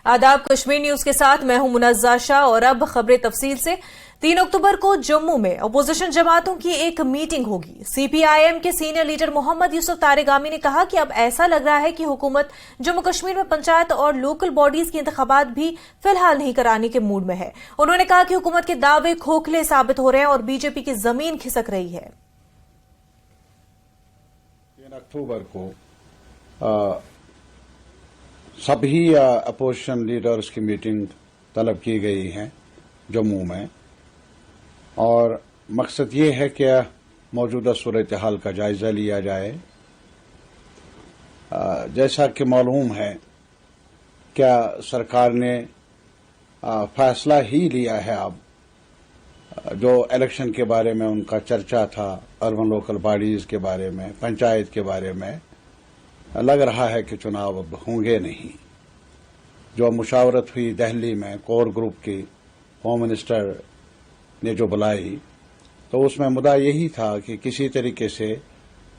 आदाब, कश्मीर न्यूज के साथ मैं हूं मुनज़्ज़ा शाह और अब खबरें तफसील से। 3 अक्टूबर को जम्मू में अपोजिशन जमातों की एक मीटिंग होगी। सीपीआईएम के सीनियर लीडर मोहम्मद यूसुफ तारिगामी ने कहा कि अब ऐसा लग रहा है कि हुकूमत जम्मू कश्मीर में पंचायत और लोकल बॉडीज की इंतखाबात भी फिलहाल नहीं कराने के मूड में है। उन्होंने कहा कि हुकूमत के दावे खोखले साबित हो रहे हैं और बीजेपी की जमीन खिसक रही है। 3 अक्टूबर को सभी अपोजिशन लीडर्स की मीटिंग तलब की गई है जम्मू में, और मकसद ये है कि मौजूदा सूरत हाल का जायजा लिया जाए। जैसा कि मालूम है, क्या सरकार ने फैसला ही लिया है अब जो इलेक्शन के बारे में उनका चर्चा था, अर्बन लोकल बॉडीज के बारे में, पंचायत के बारे में, लग रहा है कि चुनाव अब होंगे नहीं। जो मुशावरत हुई दिल्ली में कोर ग्रुप की, होम मिनिस्टर ने जो बुलाई, तो उसमें मुद्दा यही था कि किसी तरीके से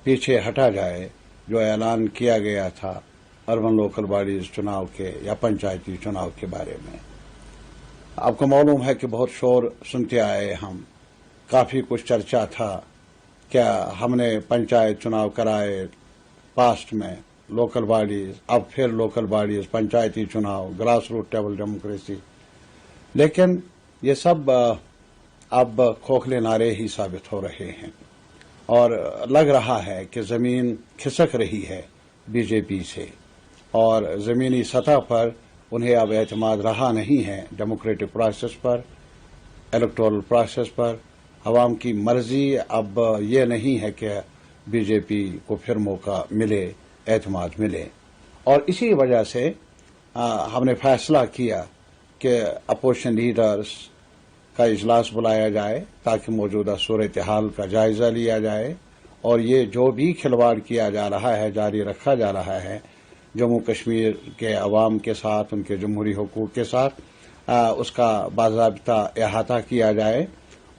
पीछे हटा जाए जो ऐलान किया गया था अर्बन लोकल बॉडीज चुनाव के या पंचायती चुनाव के बारे में। आपको मालूम है कि बहुत शोर सुनते आए हम, काफी कुछ चर्चा था, क्या हमने पंचायत चुनाव कराए पास्ट में, लोकल बॉडीज, अब फिर लोकल बॉडीज, पंचायती चुनाव, ग्रास रूट लेवल डेमोक्रेसी। लेकिन ये सब अब खोखले नारे ही साबित हो रहे हैं और लग रहा है कि जमीन खिसक रही है बीजेपी से, और जमीनी सतह पर उन्हें अब एतमाद रहा नहीं है डेमोक्रेटिक प्रोसेस पर, इलेक्टोरल प्रोसेस पर। अवाम की मर्जी अब ये नहीं है कि बीजेपी को फिर मौका मिले, एतमाद मिले, और इसी वजह से हमने फैसला किया कि अपोजिशन लीडर्स का इजलास बुलाया जाए ताकि मौजूदा सूरत हाल का जायजा लिया जाए और ये जो भी खिलवाड़ किया जा रहा है, जारी रखा जा रहा है जम्मू कश्मीर के अवाम के साथ, उनके जमहूरी हुकूक के साथ, उसका बाज़ाब्ता अहाता किया जाए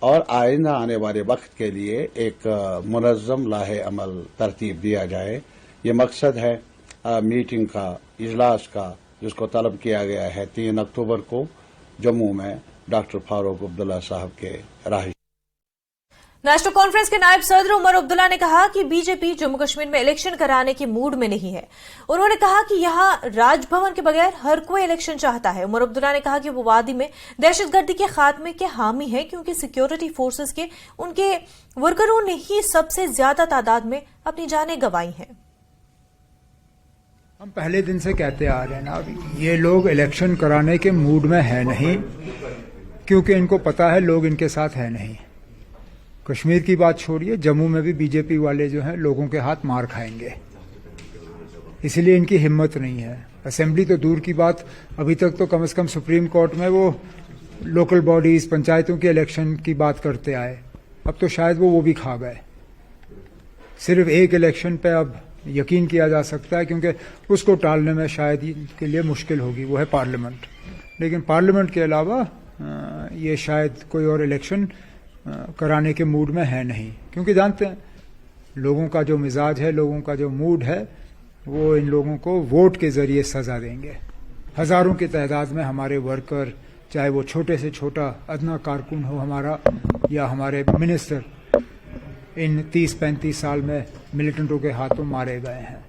और आइंदा आने वाले वक्त के लिए एक मुनज़्ज़म लाहे अमल तरतीब दिया जाए। ये मकसद है मीटिंग का, इजलास का, जिसको तलब किया गया है 3 अक्टूबर को जम्मू में डॉक्टर फारूक अब्दुल्ला साहब के राही। नेशनल कॉन्फ्रेंस के नायब सदर उमर अब्दुल्ला ने कहा कि बीजेपी जम्मू कश्मीर में इलेक्शन कराने के मूड में नहीं है। उन्होंने कहा कि यहां राजभवन के बगैर हर कोई इलेक्शन चाहता है। उमर अब्दुल्ला ने कहा कि वो वादी में दहशतगर्दी के खात्मे के हामी है, क्योंकि सिक्योरिटी फोर्सेस के उनके वर्करों ने ही सबसे ज्यादा तादाद में अपनी जानें गंवाई हैं। हम पहले दिन से कहते आ रहे हैं ना, ये लोग इलेक्शन कराने के मूड में है नहीं, क्योंकि इनको पता है लोग इनके साथ है नहीं। कश्मीर की बात छोड़िए, जम्मू में भी बीजेपी वाले जो हैं लोगों के हाथ मार खाएंगे, इसलिए इनकी हिम्मत नहीं है। असेंबली तो दूर की बात, अभी तक तो कम से कम सुप्रीम कोर्ट में वो लोकल बॉडीज, पंचायतों के इलेक्शन की बात करते आए, अब तो शायद वो भी खा गए। सिर्फ एक इलेक्शन पे अब यकीन किया जा सकता है, क्योंकि उसको टालने में शायद के लिए मुश्किल होगी, वो है पार्लियामेंट। लेकिन पार्लियामेंट के अलावा ये शायद कोई और इलेक्शन कराने के मूड में है नहीं, क्योंकि जानते हैं लोगों का जो मिजाज है, लोगों का जो मूड है, वो इन लोगों को वोट के जरिए सजा देंगे। हजारों की तादाद में हमारे वर्कर, चाहे वो छोटे से छोटा अदना कारकुन हो हमारा या हमारे मिनिस्टर, इन 30-35 साल में मिलिटेंटों के हाथों मारे गए हैं।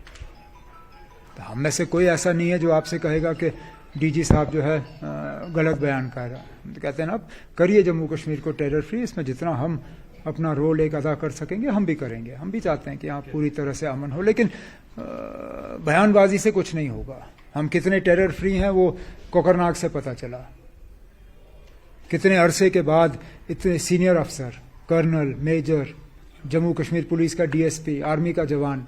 तो हम में से कोई ऐसा नहीं है जो आपसे कहेगा कि डीजी साहब जो है गलत बयान कर रहा है। तो कहते हैं ना, आप करिए जम्मू कश्मीर को टेरर फ्री, इसमें जितना हम अपना रोल एक अदा कर सकेंगे हम भी करेंगे। हम भी चाहते हैं कि यहाँ पूरी तरह से अमन हो, लेकिन बयानबाजी से कुछ नहीं होगा। हम कितने टेरर फ्री हैं वो कोकरनाग से पता चला। कितने अरसे के बाद इतने सीनियर अफसर, colonel, major, Jammu Kashmir police का डीएसपी, आर्मी का जवान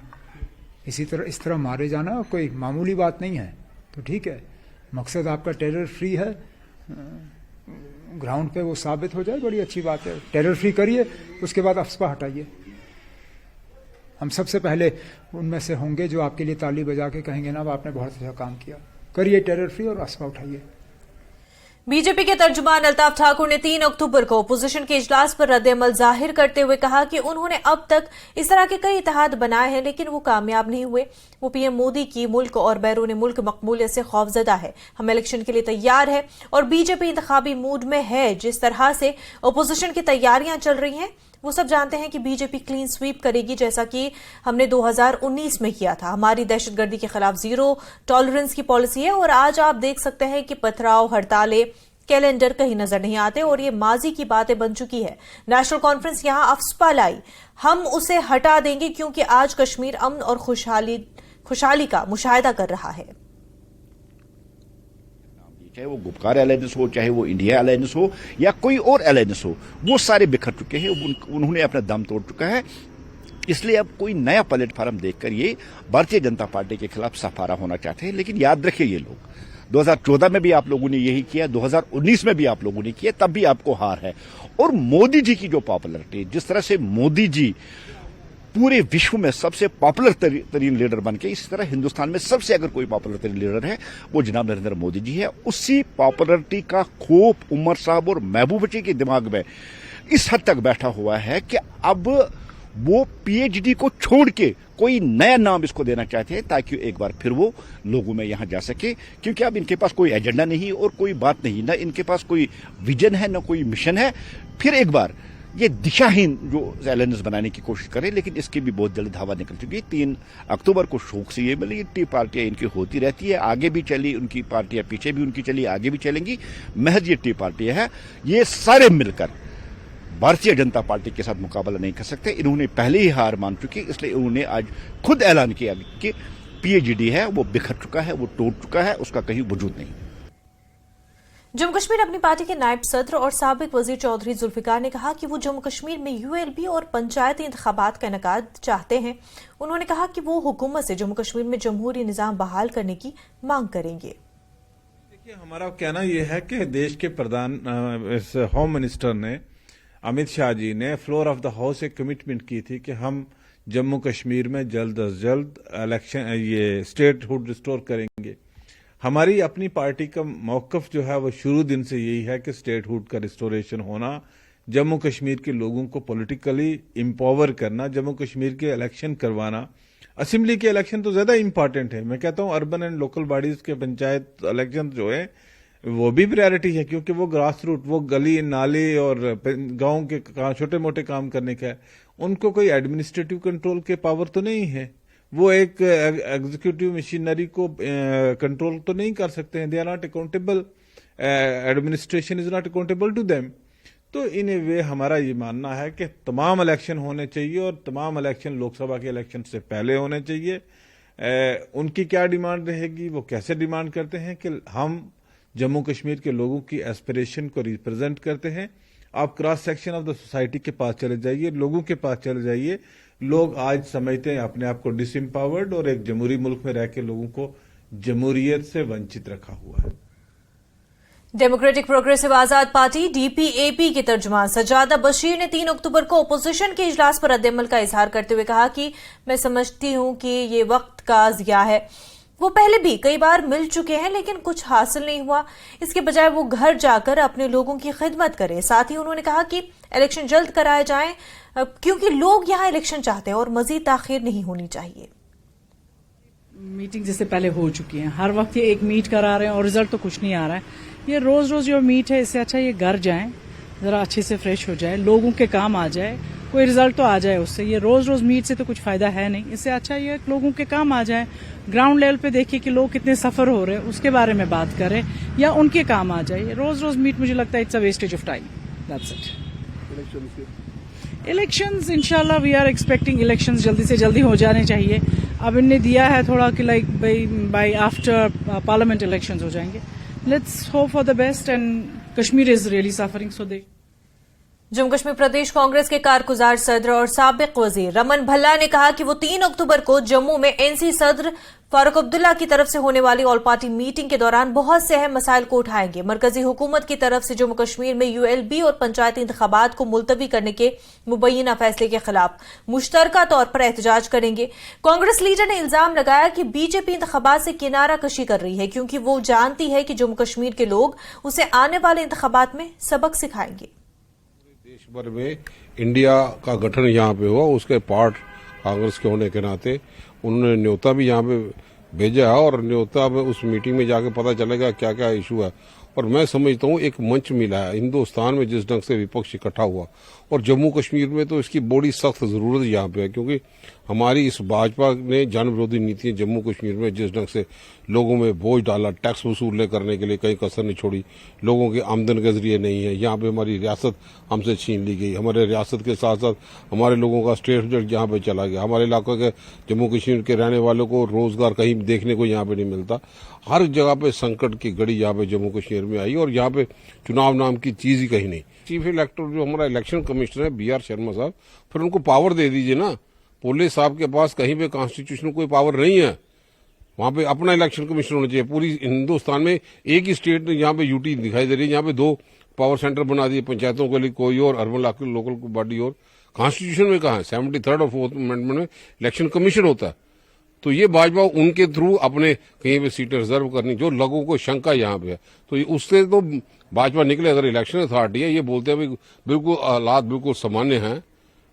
इस तरह मारे जाना कोई मामूली बात नहीं है। तो ठीक है, मकसद आपका टेरर फ्री है, ग्राउंड पे वो साबित हो जाए, बड़ी अच्छी बात है। टेरर फ्री करिए, उसके बाद अफस्पा हटाइए। हम सबसे पहले उनमें से होंगे जो आपके लिए ताली बजा के कहेंगे ना, आपने बहुत अच्छा काम किया। करिए टेरर फ्री और अफस्पा उठाइए। बीजेपी के तर्जुमान अल्ताफ ठाकुर ने 3 अक्टूबर को अपोजिशन के इजलास पर रद्द-ए-अमल जाहिर करते हुए कहा कि उन्होंने अब तक इस तरह के कई इत्तेहाद बनाए हैं लेकिन वो कामयाब नहीं हुए। वो पीएम मोदी की मुल्क और बैरून मुल्क मकबूलियत से खौफजदा है। हम इलेक्शन के लिए तैयार है और बीजेपी इंतखाबी मूड में है। जिस तरह से अपोजिशन की तैयारियां चल रही हैं वो सब जानते हैं कि बीजेपी क्लीन स्वीप करेगी, जैसा कि हमने 2019 में किया था। हमारी दहशतगर्दी के खिलाफ जीरो टॉलरेंस की पॉलिसी है और आज आप देख सकते हैं कि पथराव, हड़तालें, कैलेंडर कहीं नजर नहीं आते और ये माजी की बातें बन चुकी है। नेशनल कॉन्फ्रेंस यहां अफस्पा लाई, हम उसे हटा देंगे क्योंकि आज कश्मीर अमन और खुशहाली का मुशाहिदा कर रहा है। चाहे वो गुपकार अलायंस हो, चाहे वो इंडिया अलायंस हो या कोई और अलायंस हो, वो सारे बिखर चुके हैं। उन्होंने अपना दम तोड़ चुका है। इसलिए अब कोई नया प्लेटफॉर्म देखकर ये भारतीय जनता पार्टी के खिलाफ सफारा होना चाहते हैं। लेकिन याद रखिए, ये लोग 2014 में भी आप लोगों ने यही किया, 2019 में भी आप लोगों ने किया, तब भी आपको हार है। और मोदी जी की जो पॉपुलरिटी, जिस तरह से मोदी जी पूरे विश्व में सबसे पॉपुलर तरीन लीडर बन के, इसी तरह हिंदुस्तान में सबसे अगर कोई पॉपुलर तरीन लीडर है वो जनाब नरेंद्र मोदी जी है। उसी पॉपुलरिटी का खौफ उमर साहब और महबूबा जी के दिमाग में इस हद तक बैठा हुआ है कि अब वो पीएचडी को छोड़ के कोई नया नाम इसको देना चाहते हैं ताकि एक बार फिर वो लोगों में यहां जा सके। क्योंकि अब इनके पास कोई एजेंडा नहीं और कोई बात नहीं, ना इनके पास कोई विजन है, ना कोई मिशन है। फिर एक बार ये दिशाहीन जो अलायंस बनाने की कोशिश करें, लेकिन इसकी भी बहुत जल्द हवा निकल चुकी है। 3 अक्टूबर को शौक से ये मिली, टी पार्टियां इनकी होती रहती है, आगे भी चली उनकी पार्टियां, पीछे भी उनकी चली, आगे भी चलेंगी। महज ये टी पार्टियां है, ये सारे मिलकर भारतीय जनता पार्टी के साथ मुकाबला नहीं कर सकते। इन्होंने पहले ही हार मान चुकी, इसलिए उन्होंने आज खुद ऐलान किया कि पीएचडी है वो बिखर चुका है, वो टूट चुका है, उसका कहीं वजूद नहीं। जम्मू कश्मीर अपनी पार्टी के नायब सदर और साबिक वजीर चौधरी जुल्फिकार ने कहा कि वो जम्मू कश्मीर में यूएलबी और पंचायती इंतखाबात का इनेकाद चाहते हैं। उन्होंने कहा कि वो हुकूमत से जम्मू कश्मीर में जमहूरी निजाम बहाल करने की मांग करेंगे। देखिए, हमारा कहना यह है कि देश के प्रधान होम मिनिस्टर ने, अमित शाह जी ने फ्लोर ऑफ द हाउस एक कमिटमेंट की थी कि हम जम्मू कश्मीर में जल्द अज जल्द इलेक्शन, ये स्टेटहुड रिस्टोर करेंगे। हमारी अपनी पार्टी का मौकफ जो है वो शुरू दिन से यही है कि स्टेटहुड का रिस्टोरेशन होना, जम्मू कश्मीर के लोगों को पॉलिटिकली एम्पावर करना, जम्मू कश्मीर के इलेक्शन करवाना। असेंबली के इलेक्शन तो ज्यादा इंपॉर्टेंट है। मैं कहता हूं अर्बन एंड लोकल बॉडीज के पंचायत इलेक्शन जो है वो भी प्रायोरिटी है, क्योंकि वो ग्रास रूट, वो गली नाले और गांव के छोटे मोटे काम करने का है। उनको कोई एडमिनिस्ट्रेटिव कंट्रोल के पावर तो नहीं है, वो एक एग्जीक्यूटिव मशीनरी को कंट्रोल तो नहीं कर सकते हैं। They are not accountable, administration is not accountable to them. तो इन ए वे हमारा ये मानना है कि तमाम इलेक्शन होने चाहिए और तमाम इलेक्शन लोकसभा के इलेक्शन से पहले होने चाहिए। उनकी क्या डिमांड रहेगी, वो कैसे डिमांड करते हैं कि हम जम्मू कश्मीर के लोगों की एस्पिरेशन को रिप्रेजेंट करते हैं। आप cross section of the society के पास चले जाइए, लोगों के पास चले जाइए, लोग आज समझते हैं अपने आप को डिसएम्पावर्ड और एक जमहूरी मुल्क में रह के लोगों को जमहूरियत से वंचित रखा हुआ है। डेमोक्रेटिक प्रोग्रेसिव आजाद पार्टी डीपीएपी के तर्जुमान सजादा बशीर ने 3 अक्टूबर को अपोजिशन के इजलास पर रद्द-ए-अमल का इजहार करते हुए कहा कि मैं समझती हूं कि ये वक्त का ज़िया है। वो पहले भी कई बार मिल चुके हैं लेकिन कुछ हासिल नहीं हुआ। इसके बजाय वो घर जाकर अपने लोगों की खिदमत करें। साथ ही उन्होंने कहा कि इलेक्शन जल्द कराए जाएं क्योंकि लोग यहां इलेक्शन चाहते हैं और मजीद ताखीर नहीं होनी चाहिए। मीटिंग जैसे पहले हो चुकी है, हर वक्त ये एक मीट करा रहे हैं और रिजल्ट तो कुछ नहीं आ रहा है। ये रोज रोज जो मीट है, इससे अच्छा ये घर जाएं, जरा अच्छे से फ्रेश हो जाए, लोगों के काम आ जाए, कोई रिजल्ट तो आ जाए उससे। ये रोज रोज मीट से तो कुछ फायदा है नहीं। इससे अच्छा ये लोगों के काम आ जाए, ग्राउंड लेवल पे देखिए कि लोग कितने सफर हो रहे हैं, उसके बारे में बात करें या उनके काम आ जाए। रोज रोज मीट मुझे लगता है it's a wastage of time. That's it. Elections इंशाल्लाह वी आर एक्सपेक्टिंग इलेक्शंस जल्दी से जल्दी हो जाने चाहिए। अब इनने दिया है थोड़ा कि like by after parliament elections हो जाएंगे। Let's hope for the best and Kashmir is really suffering so they Jammu Kashmir प्रदेश कांग्रेस के कारगुजार सदर और साबिक वजीर रमन भल्ला ने कहा कि वो 3 अक्टूबर को जम्मू में एनसी सदर फारूक अब्दुल्ला की तरफ से होने वाली ऑल पार्टी मीटिंग के दौरान बहुत से अहम मसाइल को उठाएंगे। मरकजी हुकूमत की तरफ से जम्मू कश्मीर में यूएलबी और पंचायती इंतखाबात को मुलतवी करने के मुबैना फैसले के खिलाफ मुश्तरका तौर पर एहतजाज करेंगे। कांग्रेस लीडर ने इल्जाम लगाया कि बीजेपी इंतखाबात से किनारा कशी कर रही है क्योंकि वो जानती है कि जम्मू कश्मीर के लोग उसे आने वाले इंतखाबात में सबक सिखाएंगे। देश भर में इंडिया का गठन यहाँ पे हुआ, उसके पार्ट कांग्रेस के होने के नाते उन्होंने न्योता भी यहाँ पे भेजा है और न्योता में उस मीटिंग में जाके पता चलेगा क्या क्या इशू है। और मैं समझता हूँ एक मंच मिला है हिंदुस्तान में जिस ढंग से विपक्ष इकट्ठा हुआ, और जम्मू कश्मीर में तो इसकी बड़ी सख्त जरूरत यहाँ पे है क्योंकि हमारी इस भाजपा ने जन विरोधी नीतियां जम्मू कश्मीर में जिस ढंग से लोगों में बोझ डाला, टैक्स वसूलने करने के लिए कहीं कसर नहीं छोड़ी, लोगों के आमदन के जरिए नहीं है, यहाँ पे हमारी रियासत हमसे छीन ली गई, हमारे रियासत के साथ साथ हमारे लोगों का स्टेट यहाँ पे चला गया, हमारे इलाके के जम्मू कश्मीर के रहने वालों को रोजगार कहीं देखने को यहाँ पे नहीं मिलता। हर जगह पे संकट की घड़ी यहाँ पे जम्मू कश्मीर में आई और यहाँ पे चुनाव नाम की चीज ही कहीं नहीं। चीफ इलेक्टर जो हमारा इलेक्शन कमिश्नर है BR शर्मा साहब, फिर उनको पावर दे दीजिए ना। पुलिस साहब के पास कहीं पे कॉन्स्टिट्यूशनल कोई पावर नहीं है, वहां पे अपना इलेक्शन कमिश्नर होना चाहिए। पूरी हिंदुस्तान में एक ही स्टेट यहाँ पे यूटी दिखाई दे रही है, यहाँ पे 2 पावर सेंटर बना दिए, पंचायतों के लिए कोई और, अर्बन लोकल बॉडी और। कॉन्स्टिट्यूशन में कहा है 73rd और 4th अमेंडमेंट में इलेक्शन कमीशन होता है। तो ये भाजपा उनके थ्रू अपने कहीं पे सीटें रिजर्व करनी, जो लोगों को शंका यहाँ पे है, तो उससे तो भाजपा निकले। अगर इलेक्शन अथॉरिटी है ये बोलते हैं भाई बिल्कुल हालात बिल्कुल सामान्य हैं,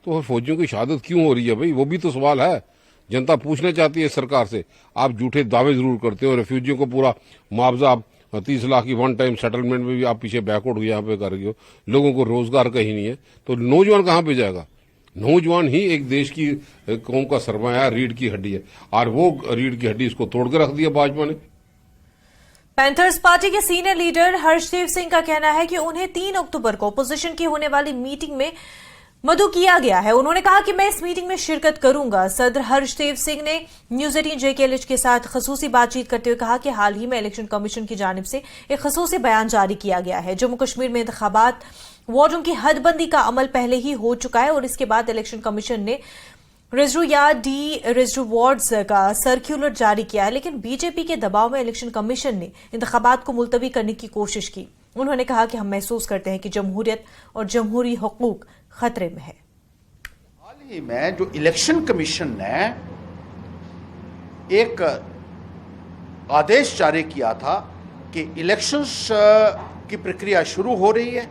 तो फौजियों की शहादत क्यों हो रही है भाई, वो भी तो सवाल है। जनता पूछना चाहती है सरकार से। आप झूठे दावे जरूर करते हो, रेफ्यूजियों को पूरा मुआवजा आप 30 लाख की 1 टाइम सेटलमेंट में भी आप पीछे बैकवर्ड यहाँ पे कर रही हो, लोगों को रोजगार कहीं नहीं है, तो नौजवान कहाँ पे जाएगा? नौजवान ही एक देश की कौम का सरमाया, रीढ़ की हड्डी है, और वो रीढ़ की हड्डी इसको तोड़ के रख दिया भाजपा ने। पैंथर्स पार्टी के सीनियर लीडर हर्षदेव सिंह का कहना है कि उन्हें 3 अक्टूबर को अपोजिशन की होने वाली मीटिंग में मदऊ किया गया है। उन्होंने कहा कि मैं इस मीटिंग में शिरकत करूंगा। सदर हर्षदेव सिंह ने न्यूज 18 JKLH के साथ खसूसी बातचीत करते हुए कहा कि हाल ही में इलेक्शन कमीशन की जानिब से एक खसूसी बयान जारी किया गया है। जम्मू कश्मीर में इंतखाबात वार्डों की हदबंदी का अमल पहले ही हो चुका है और इसके बाद इलेक्शन कमीशन ने रेजरू या डी रेजरू वार्ड्स का सर्क्यूलर जारी किया है, लेकिन बीजेपी के दबाव में इलेक्शन कमीशन ने इंतखाबात को मुलतवी करने की कोशिश की। उन्होंने कहा कि हम महसूस करते हैं कि जमहूरियत और जमहूरी हुकूक खतरे में है। हाल ही में जो इलेक्शन कमीशन ने एक आदेश जारी किया था कि इलेक्शंस की प्रक्रिया शुरू हो रही है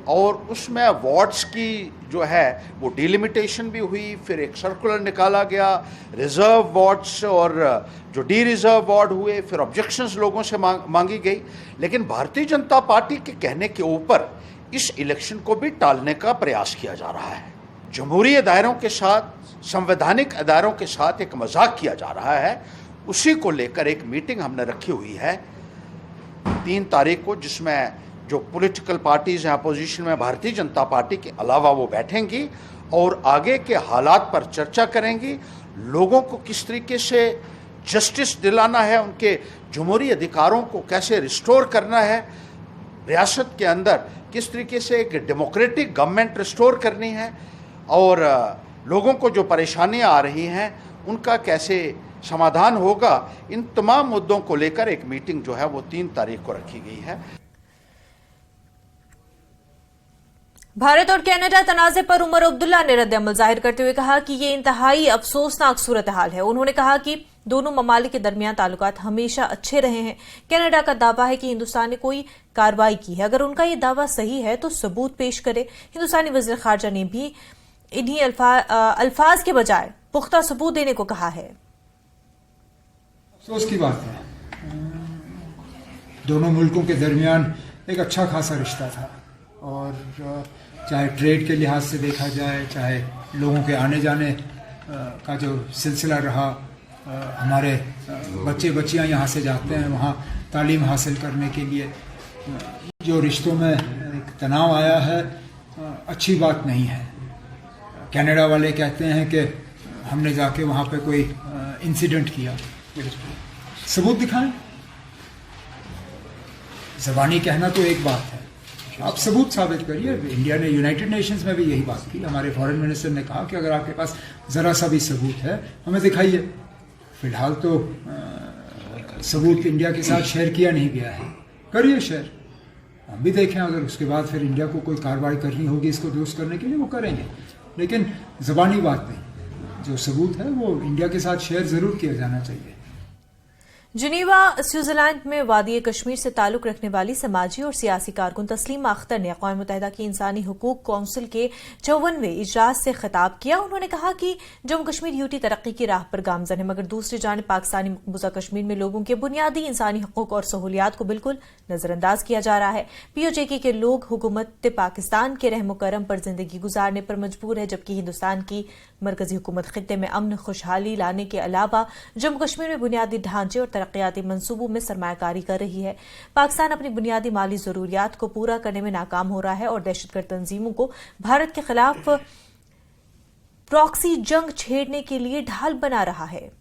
और उसमें वार्ड्स की जो है वो डिलिमिटेशन भी हुई, फिर एक सर्कुलर निकाला गया, रिजर्व वार्ड्स और जो डी रिजर्व वार्ड हुए, फिर ऑब्जेक्शंस लोगों से मांगी गई। लेकिन भारतीय जनता पार्टी के कहने के ऊपर इस इलेक्शन को भी टालने का प्रयास किया जा रहा है। जमहूरी अदारों के साथ, संवैधानिक अदारों के साथ एक मजाक किया जा रहा है। उसी को लेकर एक मीटिंग हमने रखी हुई है 3 तारीख को, जिसमें जो पॉलिटिकल पार्टीज हैं अपोजिशन में भारतीय जनता पार्टी के अलावा वो बैठेंगी और आगे के हालात पर चर्चा करेंगी। लोगों को किस तरीके से जस्टिस दिलाना है, उनके जमहूरी अधिकारों को कैसे रिस्टोर करना है, रियासत के अंदर किस तरीके से एक डेमोक्रेटिक गवर्नमेंट रिस्टोर करनी है, और लोगों को जो परेशानियां आ रही हैं उनका कैसे समाधान होगा, इन तमाम मुद्दों को लेकर एक मीटिंग जो है वो 3 तारीख को रखी गई है। भारत और कनाडा तनाजे पर उमर अब्दुल्ला ने रद्द-ए-अमल जाहिर करते हुए कहा कि ये इंतहाई अफसोसनाक सूरत हाल है। उन्होंने कहा कि दोनों ममालिक के दरमियान ताल्लुकात हमेशा अच्छे रहे हैं। कनाडा का दावा है कि हिंदुस्तान ने कोई कार्रवाई की है। अगर उनका ये दावा सही है तो सबूत पेश करे। हिंदुस्तानी वज़ीर ख़ारजा ने भी इन्हीं अल्फाज के बजाय पुख्ता सबूत देने को कहा है। अफसोस की बात है, दोनों मुल्कों के दरमियान एक अच्छा खासा रिश्ता था और चाहे ट्रेड के लिहाज से देखा जाए, चाहे लोगों के आने जाने का जो सिलसिला रहा, हमारे बच्चे बच्चियां यहाँ से जाते हैं वहाँ तालीम हासिल करने के लिए, जो रिश्तों में एक तनाव आया है अच्छी बात नहीं है। कनाडा वाले कहते हैं कि हमने जाके वहाँ पे कोई इंसिडेंट किया, सबूत दिखाएं। ज़बानी कहना तो एक बात है, आप सबूत साबित करिए। इंडिया ने यूनाइटेड नेशंस में भी यही बात की, हमारे फॉरेन मिनिस्टर ने कहा कि अगर आपके पास जरा सा भी सबूत है हमें दिखाइए। फिलहाल तो सबूत इंडिया के साथ शेयर किया नहीं गया है, करिए शेयर, हम भी देखें, अगर उसके बाद फिर इंडिया को कोई कार्रवाई करनी होगी इसको दुरुस्त करने के लिए वो करेंगे, लेकिन ज़बानी बात नहीं, जो सबूत है वो इंडिया के साथ शेयर जरूर किया जाना चाहिए। जिनीवा स्विट्जरलैंड में वादी कश्मीर से ताल्लुक रखने वाली समाजी और सियासी कारकुन तस्लीमा अख्तर ने अक़वाम मुत्तहिदा की इंसानी हकूक कौंसिल के 54वें इजलास से खिताब किया। उन्होंने कहा कि जम्मू कश्मीर यूटी तरक्की की राह पर गामजन है, मगर दूसरी जानिब पाकिस्तानी मकबूजा कश्मीर में लोगों के बुनियादी इंसानी हकूक और सहूलियात को बिल्कुल नजरअंदाज किया जा रहा है। पीओजेके के लोग हुकूमत पाकिस्तान के रहमो करम पर जिंदगी गुजारने पर मजबूर है, जबकि हिंदुस्तान की मरकजी हुकूमत खित्ते में अमन खुशहाली लाने के अलावा जम्मू कश्मीर में बुनियादी ढांचे और तरक्याती मंसूबों में सरमायाकारी कर रही है। पाकिस्तान अपनी बुनियादी माली जरूरियात को पूरा करने में नाकाम हो रहा है और दहशतगर्द तंजीमों को भारत के खिलाफ प्रॉक्सी जंग छेड़ने के लिए ढाल बना रहा है।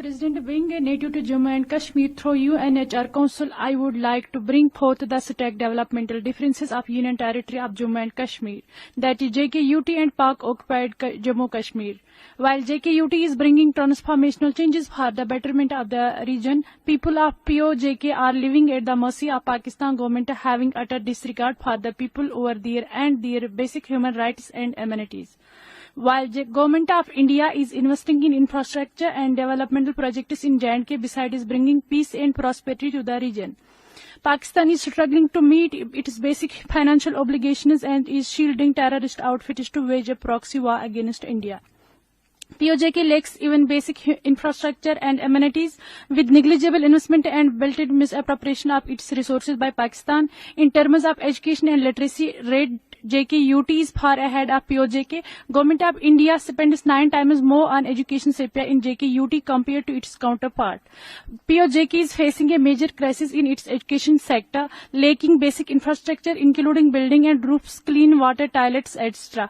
President, being a native to Jammu and Kashmir through UNHR Council, I would like to bring forth the stack developmental differences of Union Territory of Jammu and Kashmir, that is JKUT and Pak occupied Jammu Kashmir. While JKUT is bringing transformational changes for the betterment of the region, people of POJK are living at the mercy of Pakistan government, having utter disregard for the people over there and their basic human rights and amenities. While the government of India is investing in infrastructure and developmental projects in J&K, besides bringing peace and prosperity to the region, Pakistan is struggling to meet its basic financial obligations and is shielding terrorist outfits to wage a proxy war against India. POJK lacks even basic infrastructure and amenities, with negligible investment and blatant misappropriation of its resources by Pakistan. In terms of education and literacy rate, JKUT is far ahead of POJK. Government of India spends 9 times more on education sector in JKUT compared to its counterpart. POJK is facing a major crisis in its education sector, lacking basic infrastructure including building and roofs, clean water, toilets, etc.,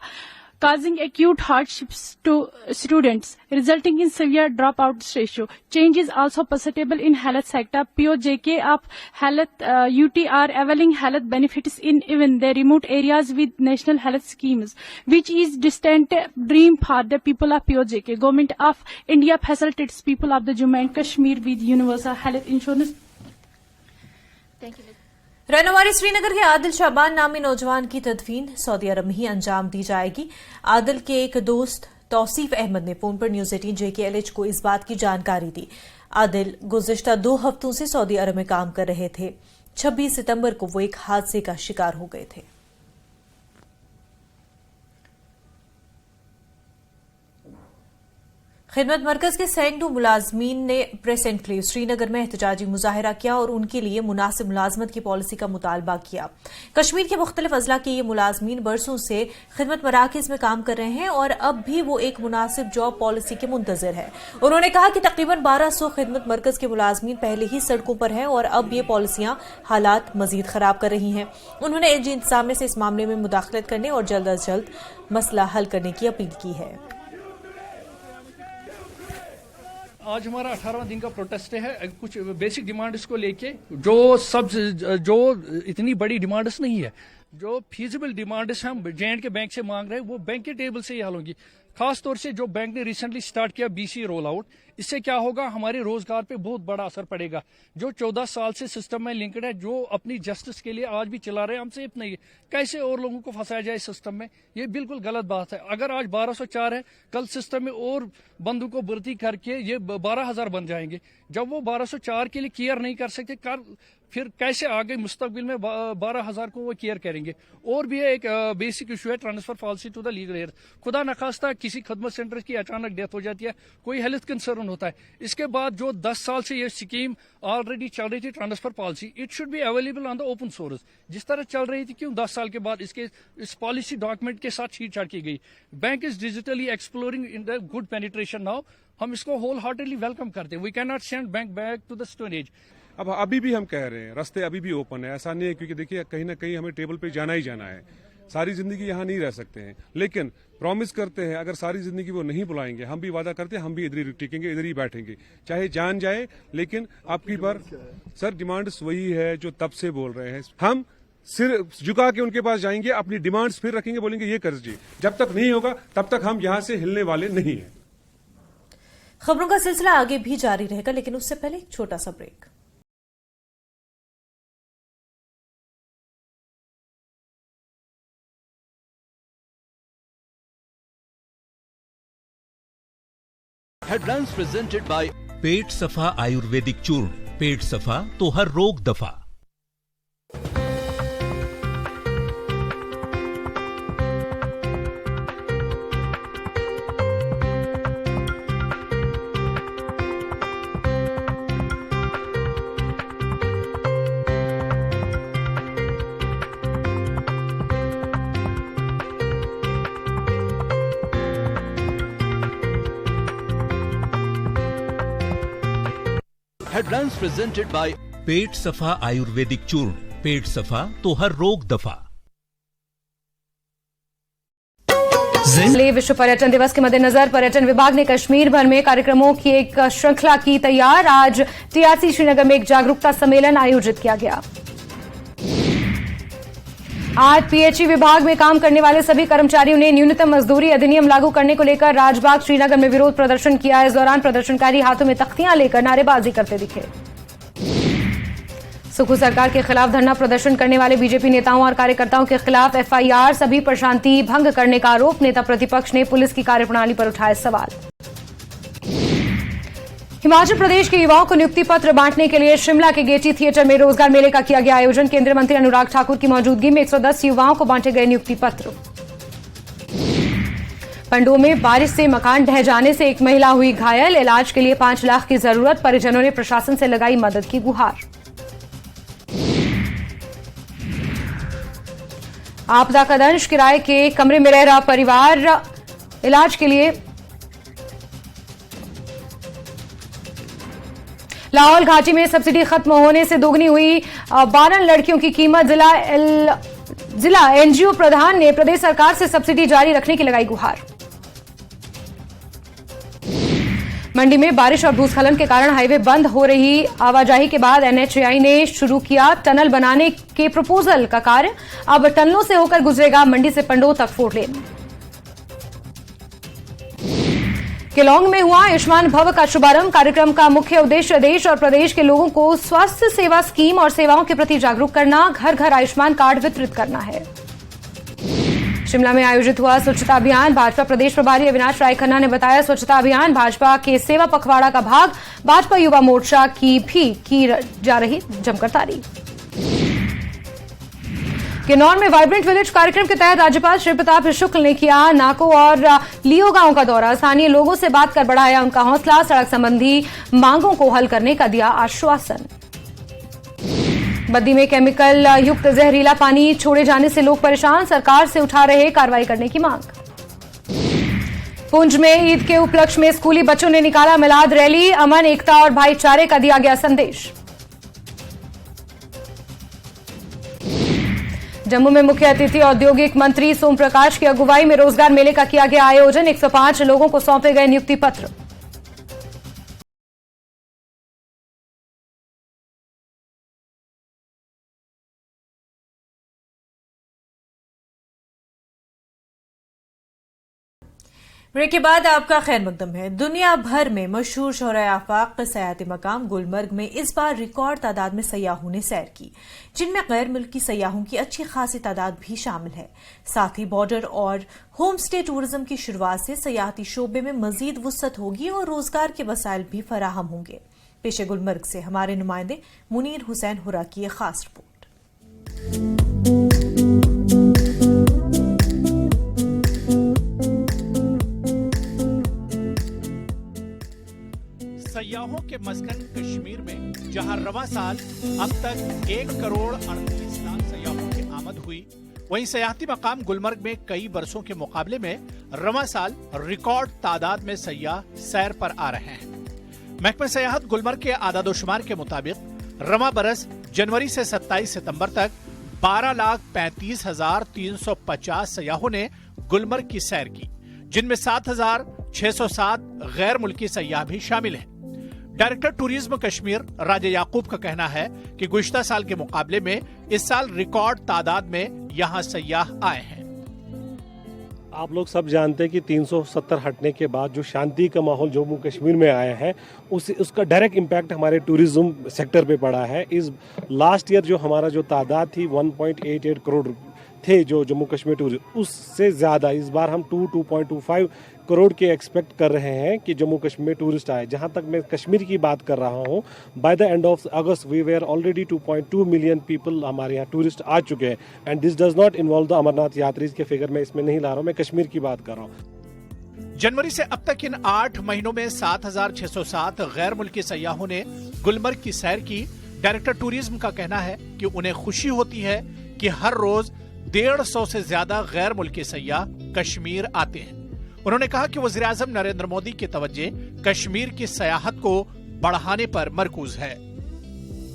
causing acute hardships to students, resulting in severe dropout ratio. Change is also perceptible in health sector. POJK of health UT are availing health benefits in even the remote areas with national health schemes, which is distant dream for the people of POJK. Government of India facilitates people of the Jammu and Kashmir with universal health insurance. Thank you. रहनुमारी Srinagar के आदिल शाबान नामी नौजवान की तदफीन Saudi अरब में ही अंजाम दी जाएगी। आदिल के एक दोस्त तौसीफ अहमद ने फोन पर न्यूज 18 JKLH को इस बात की जानकारी दी। आदिल गुज़िश्ता 2 हफ्तों से सऊदी अरब में काम कर रहे थे। 26 सितंबर को वो एक हादसे का शिकार हो गए थे। खिदमत मरकज के सैकड़ों मुलाजमीन ने प्रेस एनक्लेव श्रीनगर में एहतजाजी मुजाहरा किया और उनके लिए मुनासिब मुलाजमत की पॉलिसी का मुतालबा किया। कश्मीर के मुख्तलिफ अजला के ये मुलाजमीन बरसों से खिदमत मराकिज में काम कर रहे हैं और अब भी वो एक मुनासिब जॉब पॉलिसी के मुंतजर है। उन्होंने कहा कि तकरीबन 1200 खिदमत मरकज के मुलाजमीन पहले ही सड़कों पर हैं और अब ये पॉलिसियां हालात मजीद खराब कर रही हैं। उन्होंने एजी इंतजामिया से इस मामले में मुदाखलत करने और जल्द अज जल्द मसला हल करने की अपील की है। आज हमारा 18वां दिन का प्रोटेस्ट है कुछ बेसिक डिमांड्स को लेके, जो इतनी बड़ी डिमांड्स नहीं है, जो फीजिबल डिमांड्स हम J&K बैंक से मांग रहे हैं वो बैंक के टेबल से ही हल होंगी। खास तौर से जो बैंक ने रिसेंटली स्टार्ट किया BC रोल आउट, इससे क्या होगा, हमारे रोजगार पे बहुत बड़ा असर पड़ेगा। जो 14 साल से सिस्टम में लिंक्ड है, जो अपनी जस्टिस के लिए आज भी चला रहे हैं, हमसे इतना ही कैसे और लोगों को फंसाया जाए सिस्टम में, ये बिल्कुल गलत बात है। अगर आज 1204 है, कल सिस्टम में और बंदों को भर्ती करके ये 12,000 बन जाएंगे। जब वो 1204 के लिए केयर नहीं कर सकते, फिर कैसे आगे मुस्तकबिल में 12,000 को वो केयर करेंगे। और भी एक बेसिक इशू है transfer policy to the legal heir. खुदा नखास्ता किसी खदमत सेंटर की अचानक डेथ हो जाती है, कोई हेल्थ कंसर्न होता है, इसके बाद जो 10 साल से ये स्कीम ऑलरेडी चल रही थी transfer policy, it should be available on the open source. जिस तरह चल रही थी, क्यों 10 साल के बाद इस पॉलिसी डॉक्यूमेंट के साथ छींट-छाट की गई। Bank is digitally exploring in the good penetration now, हम इसको होल हार्टेडली वेलकम करते हैं। We can not send bank back to the stone age. अब अभी भी हम कह रहे हैं रास्ते अभी भी ओपन है, ऐसा नहीं है, क्योंकि देखिए कहीं ना कहीं हमें टेबल पे जाना ही जाना है, सारी जिंदगी यहाँ नहीं रह सकते हैं। लेकिन प्रॉमिस करते हैं, अगर सारी जिंदगी वो नहीं बुलाएंगे, हम भी वादा करते हैं हम भी इधर ही टिकेंगे, इधर ही बैठेंगे, चाहे जान जाए, लेकिन आपकी बार सर डिमांड्स वही है जो तब से बोल रहे हैं। हम सिर झुका के उनके पास जाएंगे, अपनी डिमांड्स फिर रखेंगे, बोलेंगे ये कर दीजिए। जब तक नहीं होगा तब तक हम यहां से हिलने वाले नहीं हैं। खबरों का सिलसिला आगे भी जारी रहेगा, लेकिन उससे पहले एक छोटा सा ब्रेक। हेडलाइंस प्रेजेंटेड बाय पेट सफा आयुर्वेदिक चूर्ण, पेट सफा तो हर रोग दफा। हेडलाइंस प्रेजेंटेड बाय पेट सफा आयुर्वेदिक चूर्ण, पेट सफा तो हर रोग दफा। विश्व पर्यटन दिवस के मद्देनजर पर्यटन विभाग ने कश्मीर भर में कार्यक्रमों की एक श्रृंखला की तैयार। आज टीआरसी श्रीनगर में एक जागरूकता सम्मेलन आयोजित किया गया। आज पीएचई विभाग में काम करने वाले सभी कर्मचारियों ने न्यूनतम मजदूरी अधिनियम लागू करने को लेकर राजबाग श्रीनगर में विरोध प्रदर्शन किया। इस दौरान प्रदर्शनकारी हाथों में तख्तियां लेकर नारेबाजी करते दिखे। सुखू सरकार के खिलाफ धरना प्रदर्शन करने वाले बीजेपी नेताओं और कार्यकर्ताओं के खिलाफ एफआईआर, सभी पर शांति भंग करने का आरोप। नेता प्रतिपक्ष ने पुलिस की कार्यप्रणाली पर उठाए सवाल। हिमाचल प्रदेश के युवाओं को नियुक्ति पत्र बांटने के लिए शिमला के गेटी थिएटर में रोजगार मेले का किया गया आयोजन। केंद्रीय मंत्री अनुराग ठाकुर की मौजूदगी में 110 युवाओं को बांटे गए नियुक्ति पत्र। पंडोह में बारिश से मकान ढह जाने से एक महिला हुई घायल, इलाज के लिए 5 लाख की जरूरत। परिजनों ने प्रशासन से लगाई मदद की गुहार। आपदा का दंश, किराए के कमरे में रह रहा परिवार इलाज के लिए लाहौल घाटी में सब्सिडी खत्म होने से दोगुनी हुई 12 लड़कियों की कीमत। जिला एनजीओ प्रधान ने प्रदेश सरकार से सब्सिडी जारी रखने की लगाई गुहार। मंडी में बारिश और भूस्खलन के कारण हाईवे बंद हो रही आवाजाही के बाद एनएचएआई ने शुरू किया टनल बनाने के प्रपोजल का कार्य। अब टनलों से होकर गुजरेगा मंडी से पंडोह तक 4 लेन। केलोंग में हुआ आयुष्मान भव का शुभारंभ। कार्यक्रम का मुख्य उद्देश्य देश और प्रदेश के लोगों को स्वास्थ्य सेवा स्कीम और सेवाओं के प्रति जागरूक करना, घर घर आयुष्मान कार्ड वितरित करना है। शिमला में आयोजित हुआ स्वच्छता अभियान। भाजपा प्रदेश प्रभारी अविनाश राय खन्ना ने बताया, स्वच्छता अभियान भाजपा के सेवा पखवाड़ा का भाग। भाजपा युवा मोर्चा की भी की जा रही जमकर तारीफ। किन्नौर में वाइब्रेंट विलेज कार्यक्रम के तहत राज्यपाल श्री प्रताप शुक्ल ने किया नाको और लियो गांव का दौरा। स्थानीय लोगों से बात कर बढ़ाया उनका हौसला। सड़क संबंधी मांगों को हल करने का दिया आश्वासन। बद्दी में केमिकल युक्त जहरीला पानी छोड़े जाने से लोग परेशान, सरकार से उठा रहे कार्रवाई करने की मांग। पुंछ में ईद के उपलक्ष्य में स्कूली बच्चों ने निकाला मिलाद रैली। अमन, एकता और भाईचारे का दिया गया संदेश। जम्मू में मुख्य अतिथि औद्योगिक मंत्री सोम प्रकाश की अगुवाई में रोजगार मेले का किया गया आयोजन। 105 लोगों को सौंपे गए नियुक्ति पत्र। ब्रेक के बाद आपका खैर मकदम है। दुनिया भर में मशहूर शोहराए आफाक सयाहती मकाम गुलमर्ग में इस बार रिकॉर्ड तादाद में सयाहों ने सैर की, जिनमें गैर मुल्की सयाहों की अच्छी खासी तादाद भी शामिल है। साथ ही बॉर्डर और होम स्टे टूरिज्म की शुरुआत से सयाहती शोबे में मजीद वुसअत होगी और रोजगार के वसाइल भी फराहम होंगे। पेशे गुलमर्ग से हमारे नुमाइंदे मुनीर हुसैन हुरा की एक खास रिपोर्ट। सयाहों के मस्कन कश्मीर में जहां रवां साल अब तक 1 करोड़ 38 लाख सयाहों की आमद हुई, वहीं सयाहती मकाम गुलमर्ग में कई बरसों के मुकाबले में रवां साल रिकॉर्ड तादाद में सयाह सैर पर आ रहे हैं। महकमा सयाहत गुलमर्ग के आदादोशुमार के मुताबिक रवां बरस जनवरी से 27 सितंबर तक 12,35,350 सयाहों ने गुलमर्ग की सैर की। जिनमें 7,607 गैर मुल्की सयाह भी शामिल हैं। डायरेक्टर टूरिज्म कश्मीर राजा याकूब का कहना है कि गुज़िश्ता साल के मुकाबले में इस साल रिकॉर्ड तादाद में यहाँ सयाह आए हैं। आप लोग सब जानते हैं कि 370 हटने के बाद जो शांति का माहौल जम्मू कश्मीर में आया है उसका डायरेक्ट इम्पैक्ट हमारे टूरिज्म सेक्टर पे पड़ा है। इस लास्ट ईयर जो हमारा जो तादाद थी 1.88 करोड़ थे जो जम्मू कश्मीर टूरिज्म, उससे ज़्यादा इस बार हम 2.25 करोड़ के एक्सपेक्ट कर रहे हैं कि जम्मू कश्मीर में टूरिस्ट आए। जहां तक मैं कश्मीर की बात कर रहा हूं, by the end of August we were already 2.2 million people हमारे यहाँ टूरिस्ट आ चुके हैं। And this does not involve the Amarnath यात्रीज के फिगर मैं इसमें नहीं ला रहा हूँ, मैं कश्मीर की बात कर रहा हूँ। जनवरी से अब तक इन 8 महीनों में 7,607 गैर मुल्की सयाहों ने गुलमर्ग की सैर की। डायरेक्टर टूरिज्म का कहना है कि उन्हें खुशी होती है कि हर रोज 150 से ज्यादा गैर मुल्की सयाह कश्मीर आते हैं। उन्होंने कहा कि वज़ीर-ए-आज़म नरेंद्र मोदी की तवज्जो कश्मीर की सयाहत को बढ़ाने पर मरकूज है।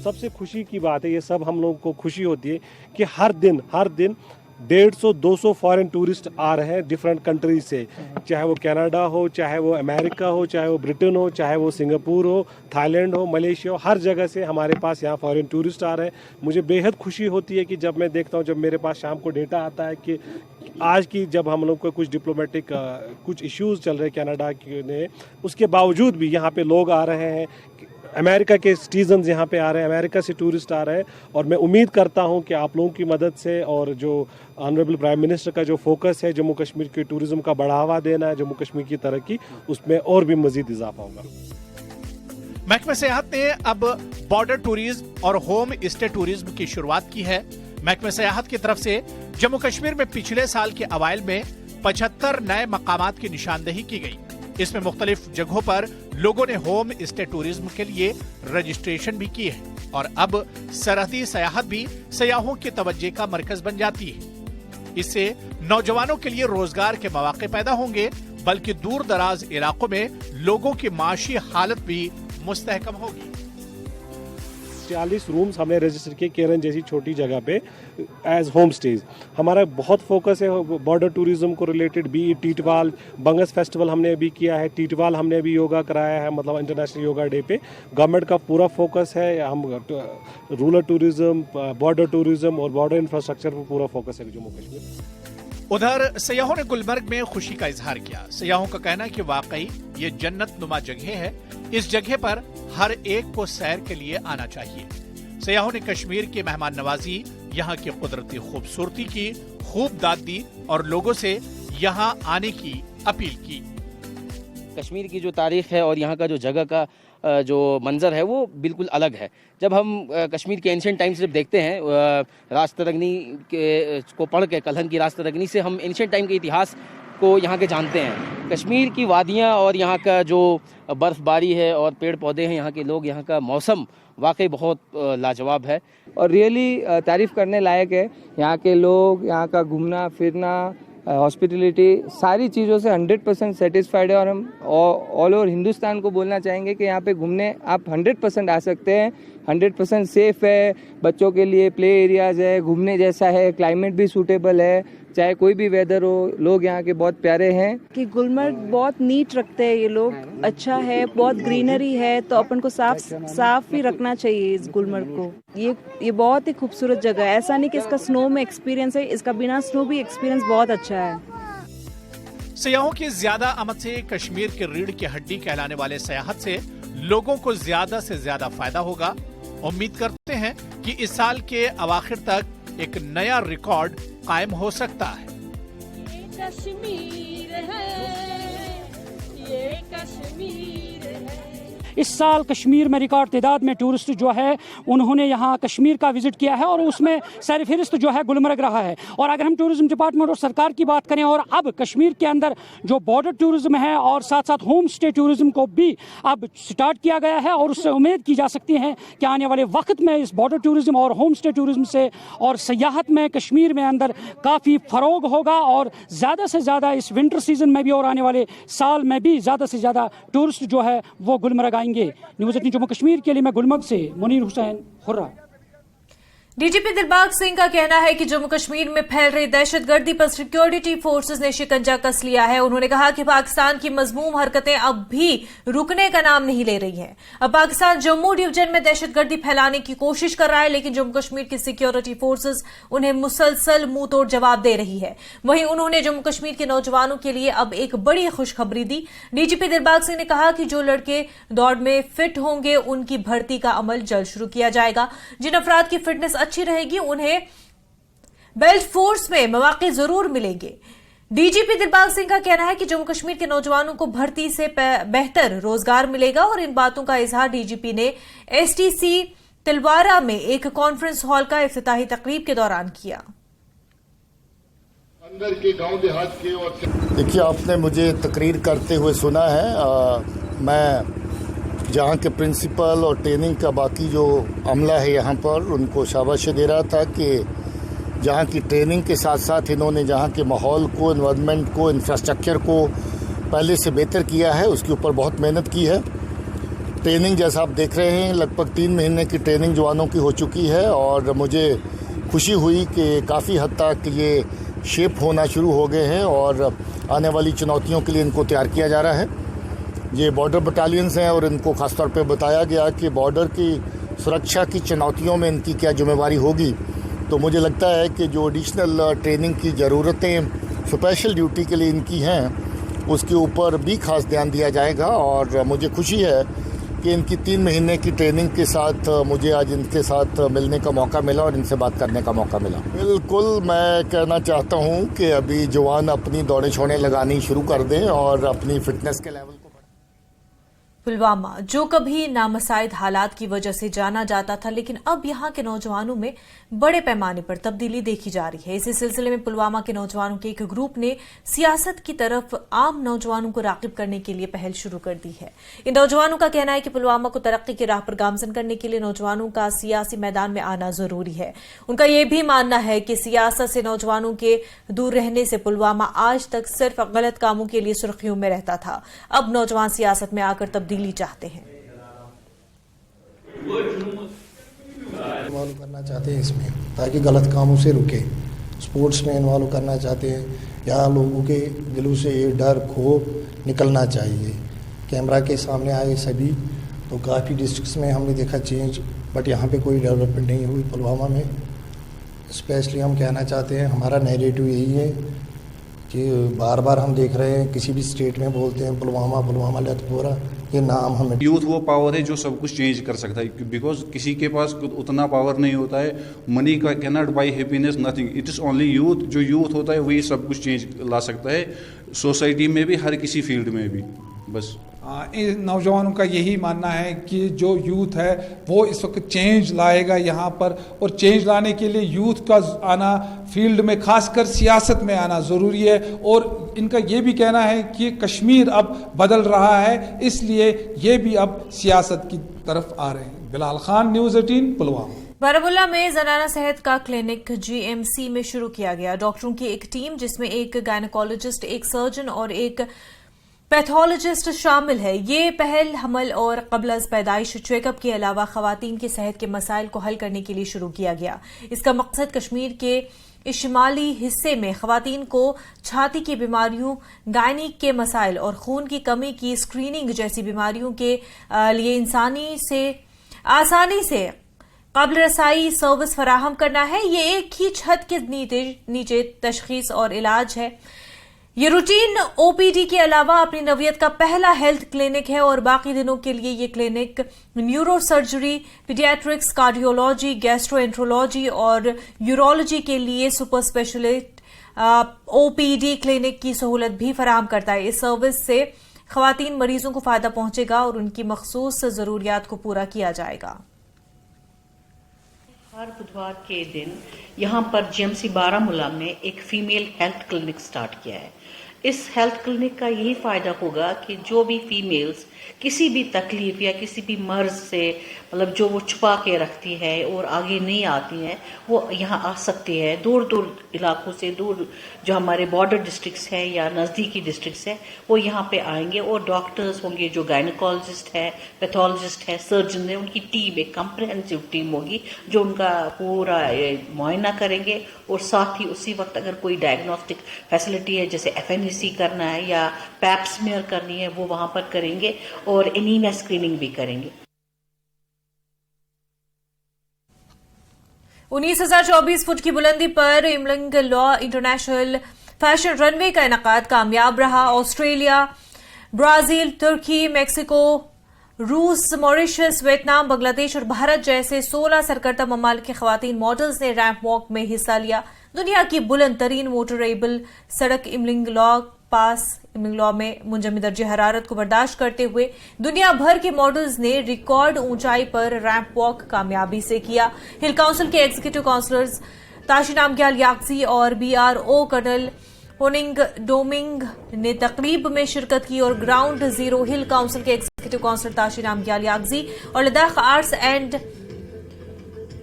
सबसे खुशी की बात है, ये सब हम लोगों को खुशी होती है कि हर दिन 150-200 फॉरेन टूरिस्ट आ रहे हैं डिफरेंट कंट्रीज से, चाहे वो कनाडा हो, चाहे वो अमेरिका हो, चाहे वो ब्रिटेन हो, चाहे वो सिंगापुर हो, थाईलैंड हो, मलेशिया हो, हर जगह से हमारे पास यहाँ फॉरेन टूरिस्ट आ रहे हैं। मुझे बेहद खुशी होती है कि जब मैं देखता हूँ, जब मेरे पास शाम को डेटा आता है कि आज की जब हम लोग को कुछ डिप्लोमेटिक कुछ इश्यूज चल रहे कनाडा ने, उसके बावजूद भी यहाँ पे लोग आ रहे हैं, अमेरिका के सिटीजन्स यहाँ पे आ रहे हैं, अमेरिका से टूरिस्ट आ रहे हैं। और मैं उम्मीद करता हूँ कि आप लोगों की मदद से और जो ऑनरेबल प्राइम मिनिस्टर का जो फोकस है जम्मू कश्मीर के टूरिज्म का बढ़ावा देना है, जम्मू कश्मीर की तरक्की, उसमें और भी मजीद इजाफा होगा। महकमा सयाहत ने अब बॉर्डर टूरिज्म और होम स्टे टूरिज्म की शुरुआत की है। महकमा सयाहत की तरफ से जम्मू कश्मीर में पिछले साल के अवाइल में 75 नए मकामात की निशानदेही की गई। इसमें मुख्तलिफ जगहों पर लोगों ने होम स्टे टूरिज्म के लिए रजिस्ट्रेशन भी की है और अब सरहदी सयाहत भी सयाहों की तवज्जो का मरकज बन जाती है। इससे नौजवानों के लिए रोजगार के मौके पैदा होंगे, बल्कि दूर दराज इलाकों में लोगों की माशी हालत भी मुस्तहकम होगी। 40 रूम्स हमने रजिस्टर किए केरन जैसी छोटी जगह पे एज होम स्टेज। हमारा बहुत फोकस है बॉर्डर टूरिज्म को रिलेटेड भी। टीटवाल बंगस फेस्टिवल हमने अभी किया है, टीटवाल हमने अभी योगा कराया है, मतलब इंटरनेशनल योगा डे पे। गवर्नमेंट का पूरा फोकस है, हम रूरल टूरिज्म, बॉर्डर टूरिज्म और बॉर्डर इंफ्रास्ट्रक्चर पर पूरा फोकस है जम्मू कश्मीर। उधर सयाहों ने गुलमर्ग में खुशी का इजहार किया। सयाहों का कहना है कि वाकई ये जन्नत नुमा जगह है, इस जगह पर हर एक को सैर के लिए आना चाहिए। सयाहों ने कश्मीर की मेहमान नवाजी, यहाँ की कुदरती खूबसूरती की खूब दाद दी और लोगों से यहाँ आने की अपील की। कश्मीर की जो तारीख है और यहाँ का जो जगह का जो मंजर है वो बिल्कुल अलग है। जब हम कश्मीर के एंशिएंट टाइम्स जब देखते हैं, रास्तरगनी को पढ़ के, कलहन की रास्तरगनी से हम एंशिएंट टाइम के इतिहास को यहाँ के जानते हैं। कश्मीर की वादियाँ और यहाँ का जो बर्फ़बारी है और पेड़ पौधे हैं, यहाँ के लोग, यहाँ का मौसम वाकई बहुत लाजवाब है और रियली तारीफ़ करने लायक है। यहाँ के लोग, यहाँ का घूमना फिरना, हॉस्पिटलिटी, सारी चीज़ों से 100% सेटिस्फाइड है। और हम ऑल ओवर हिंदुस्तान को बोलना चाहेंगे कि यहाँ पे घूमने आप 100% आ सकते हैं। 100% सेफ है, बच्चों के लिए प्ले एरियाज़ है, घूमने जैसा है, क्लाइमेट भी सूटेबल है, चाहे कोई भी वेदर हो। लोग यहाँ के बहुत प्यारे हैं कि गुलमर्ग बहुत नीट रखते हैं ये लोग, अच्छा है, बहुत ग्रीनरी है, तो अपन को साफ ही रखना चाहिए इस गुलमर्ग को। ये बहुत ही खूबसूरत जगह है। ऐसा नहीं कि इसका स्नो में एक्सपीरियंस है, इसका बिना स्नो भी एक्सपीरियंस बहुत अच्छा है। सयाहों की ज्यादा आमद से कश्मीर के रीढ़ की हड्डी कहलाने वाले सयाहत से लोगों को ज्यादा से ज्यादा फायदा होगा। उम्मीद करते हैं कि इस साल के अवाखिर तक एक नया रिकॉर्ड कायम हो सकता है। ये कश्मीर है, ये कश्मीर है। इस साल कश्मीर में रिकॉर्ड तादाद में टूरिस्ट जो है उन्होंने यहाँ कश्मीर का विजिट किया है और उसमें सरफहरिस्त जो है गुलमर्ग रहा है। और अगर हम टूरिज्म डिपार्टमेंट और सरकार की बात करें, और अब कश्मीर के अंदर जो बॉर्डर टूरिज्म है और साथ साथ होम स्टे टूरिज्म को भी अब स्टार्ट किया गया है, और उससे उम्मीद की जा सकती है कि आने वाले वक्त में इस बॉर्डर टूरिज्म और होम स्टे टूरिज्म से और सयाहत में कश्मीर में अंदर काफ़ी फ़रोग होगा और ज़्यादा से ज़्यादा इस विंटर सीजन में भी और आने वाले साल में भी ज़्यादा से ज़्यादा टूरिस्ट जो है वो गुलमर्ग आएंगे। न्यूज़ 18 जम्मू कश्मीर के लिए मैं गुलमर्ग से मुनीर हुसैन हुर्रा। डीजीपी दिलबाग सिंह का कहना है कि जम्मू कश्मीर में फैल रही दहशतगर्दी पर सिक्योरिटी फोर्सेस ने शिकंजा कस लिया है। उन्होंने कहा कि पाकिस्तान की मजमूम हरकतें अब भी रुकने का नाम नहीं ले रही हैं। अब पाकिस्तान जम्मू डिवीजन में दहशतगर्दी फैलाने की कोशिश कर रहा है, लेकिन जम्मू कश्मीर की सिक्योरिटी फोर्सेस उन्हें मुसलसल मुंह तोड़ जवाब दे रही है। वहीं उन्होंने जम्मू कश्मीर के नौजवानों के लिए अब एक बड़ी खुशखबरी दी। डीजीपी दिलबाग सिंह ने कहा कि जो लड़के दौड़ में फिट होंगे उनकी भर्ती का अमल जल्द शुरू किया जाएगा। जिन अफराद की फिटनेस अच्छी रहेगी उन्हें बेल्ट फोर्स में मौके जरूर मिलेंगे। डीजीपी दिलबाग सिंह का कहना है कि जम्मू कश्मीर के नौजवानों को भर्ती से बेहतर रोजगार मिलेगा और इन बातों का इजहार डीजीपी ने एसटीसी तिलवारा में एक कॉन्फ्रेंस हॉल का इफ्तिताही तकरीब के दौरान किया। अंदर के गांव देहात के और देखिए, आपने मुझे तकरीर करते हुए सुना है। मैं जहाँ के प्रिंसिपल और ट्रेनिंग का बाकी जो अमला है यहाँ पर उनको शाबाशी दे रहा था कि जहाँ की ट्रेनिंग के साथ साथ इन्होंने जहाँ के माहौल को, एनवायरनमेंट को, इंफ्रास्ट्रक्चर को पहले से बेहतर किया है। उसके ऊपर बहुत मेहनत की है। ट्रेनिंग जैसा आप देख रहे हैं, लगभग 3 महीने की ट्रेनिंग जवानों की हो चुकी है और मुझे खुशी हुई कि काफ़ी हद तक ये शेप होना शुरू हो गए हैं और आने वाली चुनौतियों के लिए इनको तैयार किया जा रहा है। ये बॉर्डर बटालियंस हैं और इनको खास तौर पे बताया गया कि बॉर्डर की सुरक्षा की चुनौतियों में इनकी क्या जिम्मेवारी होगी। तो मुझे लगता है कि जो एडिशनल ट्रेनिंग की ज़रूरतें स्पेशल ड्यूटी के लिए इनकी हैं उसके ऊपर भी खास ध्यान दिया जाएगा। और मुझे खुशी है कि इनकी 3 महीने की ट्रेनिंग के साथ मुझे आज इनके साथ मिलने का मौका मिला और इनसे बात करने का मौका मिला। बिल्कुल, मैं कहना चाहता हूँ कि अभी जवान अपनी दौड़े छोड़े लगानी शुरू कर दें और अपनी फिटनेस के लेवल पुलवामा जो कभी नामसाइद हालात की वजह से जाना जाता था, लेकिन अब यहां के नौजवानों में बड़े पैमाने पर तब्दीली देखी जा रही है। इसी सिलसिले में पुलवामा के नौजवानों के एक ग्रुप ने सियासत की तरफ आम नौजवानों को राग़िब करने के लिए पहल शुरू कर दी है। इन नौजवानों का कहना है कि पुलवामा को तरक्की की राह पर गामजन करने के लिए नौजवानों का सियासी मैदान में आना जरूरी है। उनका यह भी मानना है कि सियासत से नौजवानों के दूर रहने से पुलवामा आज तक सिर्फ गलत कामों के लिए सुर्खियों में रहता था। अब नौजवान सियासत में आकर तब्दीली चाहते हैं। इन्वॉल्व करना चाहते हैं इसमें ताकि गलत कामों से रुके। स्पोर्ट्स में इन्वॉल्व करना चाहते हैं। यहाँ लोगों के दिलों से ये डर खौफ निकलना चाहिए। कैमरा के सामने आए सभी तो काफ़ी डिस्ट्रिक्ट्स में हमने देखा चेंज, बट यहाँ पे कोई डेवलपमेंट नहीं हुई। पुलवामा में स्पेशली हम कहना चाहते हैं, हमारा नैरेटिव यही है कि बार बार हम देख रहे हैं किसी भी स्टेट में बोलते हैं पुलवामा पुलवामा लतपोरा, ये नाम हमें। यूथ वो पावर है जो सब कुछ चेंज कर सकता है, बिकॉज किसी के पास उतना पावर नहीं होता है। मनी का cannot by happiness, nothing. It is only youth. जो यूथ होता है वही सब कुछ चेंज ला सकता है, सोसाइटी में भी, हर किसी फील्ड में भी। बस नौजवानों का यही मानना है कि जो यूथ है वो इस वक्त चेंज लाएगा यहाँ पर, और चेंज लाने के लिए यूथ का आना, फील्ड में खासकर सियासत में आना ज़रूरी है। और इनका ये भी कहना है कि कश्मीर अब बदल रहा है, इसलिए ये भी अब सियासत की तरफ आ रहे हैं। बिलाल खान, न्यूज़ 18, पुलवामा। बारामूला में जनाना सेहत का क्लिनिक जीएमसी में शुरू किया गया। डॉक्टरों की एक टीम जिसमें एक गायनेकोलॉजिस्ट, एक सर्जन और एक पैथोलॉजिस्ट शामिल है। ये पहल हमल और कबल अज पैदाइश चेकअप के अलावा खवातीन की सेहत के मसाइल को हल करने के लिए शुरू किया गया। इसका मकसद कश्मीर के शिमाली हिस्से में खवातीन को छाती की बीमारियों, गायनिक के मसाइल और खून की कमी की स्क्रीनिंग जैसी बीमारियों के लिए आसानी से काबिल रसाई सर्विस फराहम करना है। ये एक ही छत के नीचे तशखीस और इलाज है। ये रूटीन ओपीडी के अलावा अपनी नवियत का पहला हेल्थ क्लिनिक है और बाकी दिनों के लिए ये clinic neuro surgery, paediatrics, cardiology, gastroenterology और यूरोलॉजी के लिए सुपर स्पेशलिस्ट ओपीडी क्लिनिक की सहूलत भी फराहम करता है। इस सर्विस से खवातीन मरीजों को फायदा पहुंचेगा और उनकी मखसूस जरूरियात को पूरा किया जाएगा। हर बुधवार के दिन यहाँ पर जीएमसी बारामूला में एक फीमेल हेल्थ क्लिनिक स्टार्ट किया है। इस हेल्थ क्लिनिक का यही फ़ायदा होगा कि जो भी फीमेल्स किसी भी तकलीफ़ या किसी भी मर्ज़ से मतलब जो वो छुपा के रखती है और आगे नहीं आती हैं, वो यहाँ आ सकती है। दूर दूर इलाकों से, दूर जो हमारे बॉर्डर डिस्ट्रिक्ट्स हैं या नज़दीकी डिस्ट्रिक्ट्स हैं, वो यहाँ पे आएंगे और डॉक्टर्स होंगे, जो गायनोकोलॉजिस्ट है, पैथोलॉजिस्ट है, सर्जन है, उनकी टीम, एक कम्प्रहेंसिव टीम होगी जो उनका पूरा मुआयना करेंगे। और साथ ही उसी वक्त अगर कोई डायग्नोस्टिक फैसिलिटी है, जैसे FNAC करना है या पैप स्मीयर करनी है, वो वहाँ पर करेंगे और एनीमिया स्क्रीनिंग भी करेंगे। 19,024 फुट की बुलंदी पर इमलिंग लॉ इंटरनेशनल फैशन रनवे का इनकाद कामयाब रहा। ऑस्ट्रेलिया, ब्राजील, तुर्की, मेक्सिको, रूस, मॉरिशस, वियतनाम, बांग्लादेश और भारत जैसे 16 सरकर्ता ममालिक के खवातीन मॉडल्स ने रैंप वॉक में हिस्सा लिया। दुनिया की बुलंद तरीन मोटरेबल सड़क इमलिंग लॉ पास इमलिंग लॉ में मुंजमद दर्जे हरारत को बर्दाश्त करते हुए दुनिया भर के मॉडल्स ने रिकॉर्ड ऊंचाई पर रैंप वॉक कामयाबी से किया। हिल काउंसिल के एग्जीक्यूटिव काउंसलर्स ताशी नामग्याल याकजी और BRO कर्नल होनिंग डोमिंग ने तकरीब में शिरकत की और ग्राउंड जीरो हिल काउंसिल के एग्जीक्यूटिव काउंसलर ताशी नामग्याल याकजी और Ladakh arts and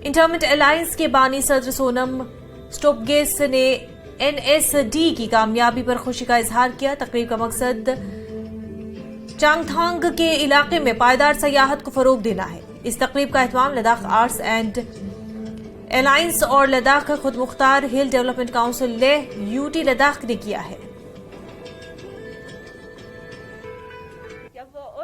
entertainment alliance के बानी सदर सोनम स्टोपगेस ने NSD की कामयाबी पर खुशी का इजहार किया। तकरीब का मकसद चांगथांग के इलाके में पायदार सयाहत को फरोग देना है। इस तकरीब का एहतमाम लद्दाख आर्ट्स एंड अलायंस और लद्दाख खुद मुख्तार हिल development council Leh UT Ladakh ने किया है।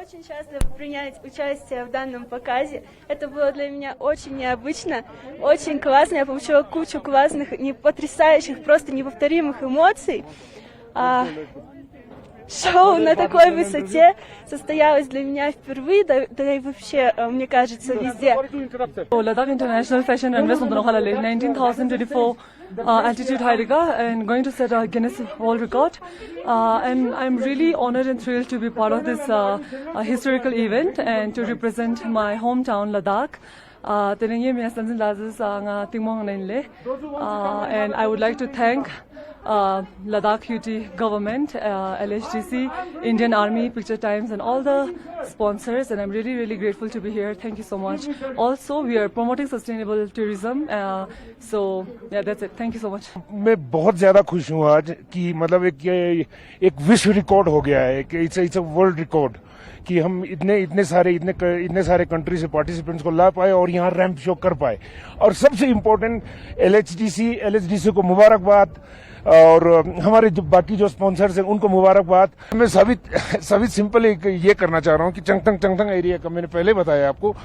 Очень счастлива принять участие в данном показе. Это было для меня очень необычно, очень классно. Я получила кучу классных, потрясающих, просто неповторимых эмоций. Шоу на такой высоте состоялось для меня впервые, да и вообще, мне кажется, везде. Ladakh International Fashion Runway 19,024 altitude high and going to set a Guinness World Record. And I'm really honored and thrilled to be part of this historical event and to represent my hometown, Ladakh. And I would like to thank Ladakh UT government, LHDC, Indian Army, Picture Times and all the sponsors, and I'm really, really grateful to be here. Thank you so much. Also, we are promoting sustainable tourism. So, yeah, that's it. Thank you so much. मैं बहुत ज़्यादा खुश हूँ आज कि मतलब एक विश्व रिकॉर्ड हो गया है कि इट्स अ वर्ल्ड रिकॉर्ड कि हम इतने सारे कंट्री से पार्टिसिपेंट्स को ला पाए और यहाँ रैंप शो कर पाए। और सबसे इम्पोर्टेंट LHDC को मुबारकबाद और हमारे जो बाकी जो स्पॉन्सर्स हैं उनको मुबारकबाद। मैं सभी सिंपल ये करना चाह रहा हूँ कि चंगथंग एरिया का मैंने पहले बताया आपको,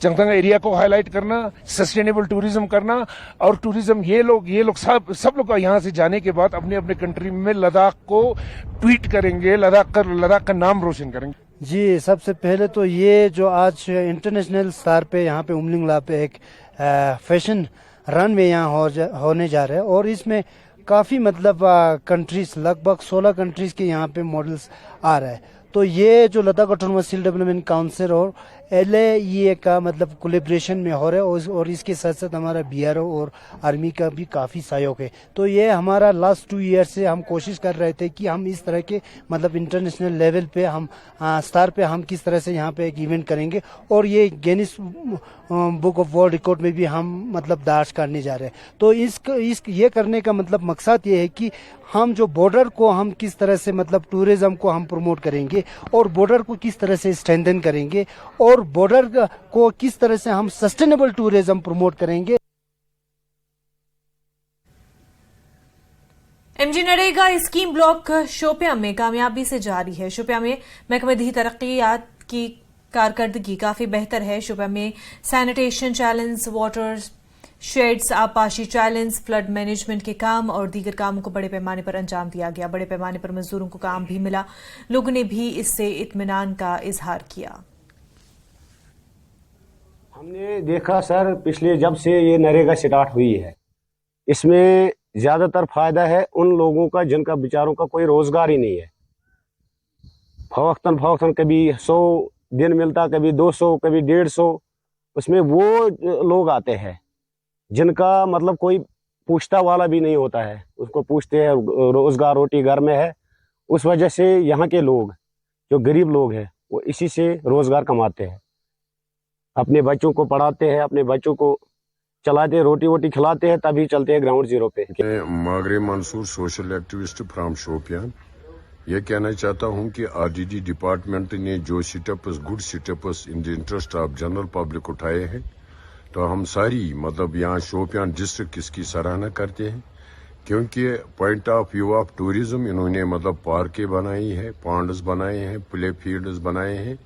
चंगथंग एरिया को हाईलाइट करना, सस्टेनेबल टूरिज्म करना और टूरिज्म ये लोग सब लोग यहाँ से जाने के बाद अपने अपने कंट्री में लद्दाख को ट्वीट करेंगे, लद्दाख का नाम रोशन करेंगे। जी, सबसे पहले तो ये जो आज इंटरनेशनल स्टार पे यहाँ पे उमलिंग लॉ पे एक फैशन रन में यहाँ होने जा रहा है और इसमें काफ़ी मतलब कंट्रीज, लगभग 16 कंट्रीज के यहाँ पे मॉडल्स आ रहा है। तो ये जो लद्दाख ऑटोनोमस हिल डेवलपमेंट काउंसिल और LAEA का मतलब कोलैबोरेशन में हो रहा है और इसके साथ साथ हमारा BRO और आर्मी का भी काफ़ी सहयोग है। तो ये हमारा लास्ट 2 ईयर से हम कोशिश कर रहे थे कि हम इस तरह के मतलब इंटरनेशनल लेवल पे हम स्टार पे हम किस तरह से यहाँ पे एक इवेंट करेंगे और ये Guinness book of world record में भी हम मतलब दर्ज करने जा रहे हैं। तो ये करने का मतलब मकसद ये है कि हम जो बॉर्डर को हम किस तरह से मतलब टूरिज्म को हम प्रमोट करेंगे और बॉर्डर को किस तरह से स्ट्रेंथन करेंगे और बॉर्डर को किस तरह से हम सस्टेनेबल टूरिज्म प्रमोट करेंगे। MG NREGA scheme block Shopian में कामयाबी से जारी है। शोपियां में महकमे दी तरक्कियात की कारकर्दगी काफी बेहतर है। शोपियां में सैनिटेशन चैलेंज, वाटर शेड्स, आबपाशी चैलेंज, फ्लड मैनेजमेंट के काम और दीगर कामों को बड़े पैमाने पर अंजाम दिया गया। बड़े पैमाने पर मजदूरों को काम भी मिला। लोगों ने भी इससे इत्मीनान का इजहार किया। हमने देखा सर, पिछले जब से ये नरेगा स्टार्ट हुई है, इसमें ज्यादातर फायदा है उन लोगों का जिनका बेचारों का कोई रोजगार ही नहीं है। फवक्तन कभी 100 दिन मिलता, कभी 200, कभी 150। उसमें वो लोग आते हैं जिनका मतलब कोई पूछता वाला भी नहीं होता है। उसको पूछते हैं रोजगार रोटी घर में है, उस वजह से यहाँ के लोग जो गरीब लोग हैं वो इसी से रोजगार कमाते हैं, अपने बच्चों को पढ़ाते हैं, अपने बच्चों को चलाते, रोटी वोटी खिलाते हैं, तभी चलते हैं ग्राउंड जीरो पे। Magray Mansoor, social activist from Shopian. ये कहना चाहता हूँ कि आरडीडी डिपार्टमेंट ने जो steps, good steps in the interest of general public उठाए हैं, तो हम सारी मतलब यहाँ शोपियान डिस्ट्रिक्ट इसकी सराहना करते हैं, क्योंकि point of view of tourism इन्होंने मतलब पार्कें बनाई है, पॉन्ड्स बनाए हैं, प्ले फील्ड्स बनाए हैं।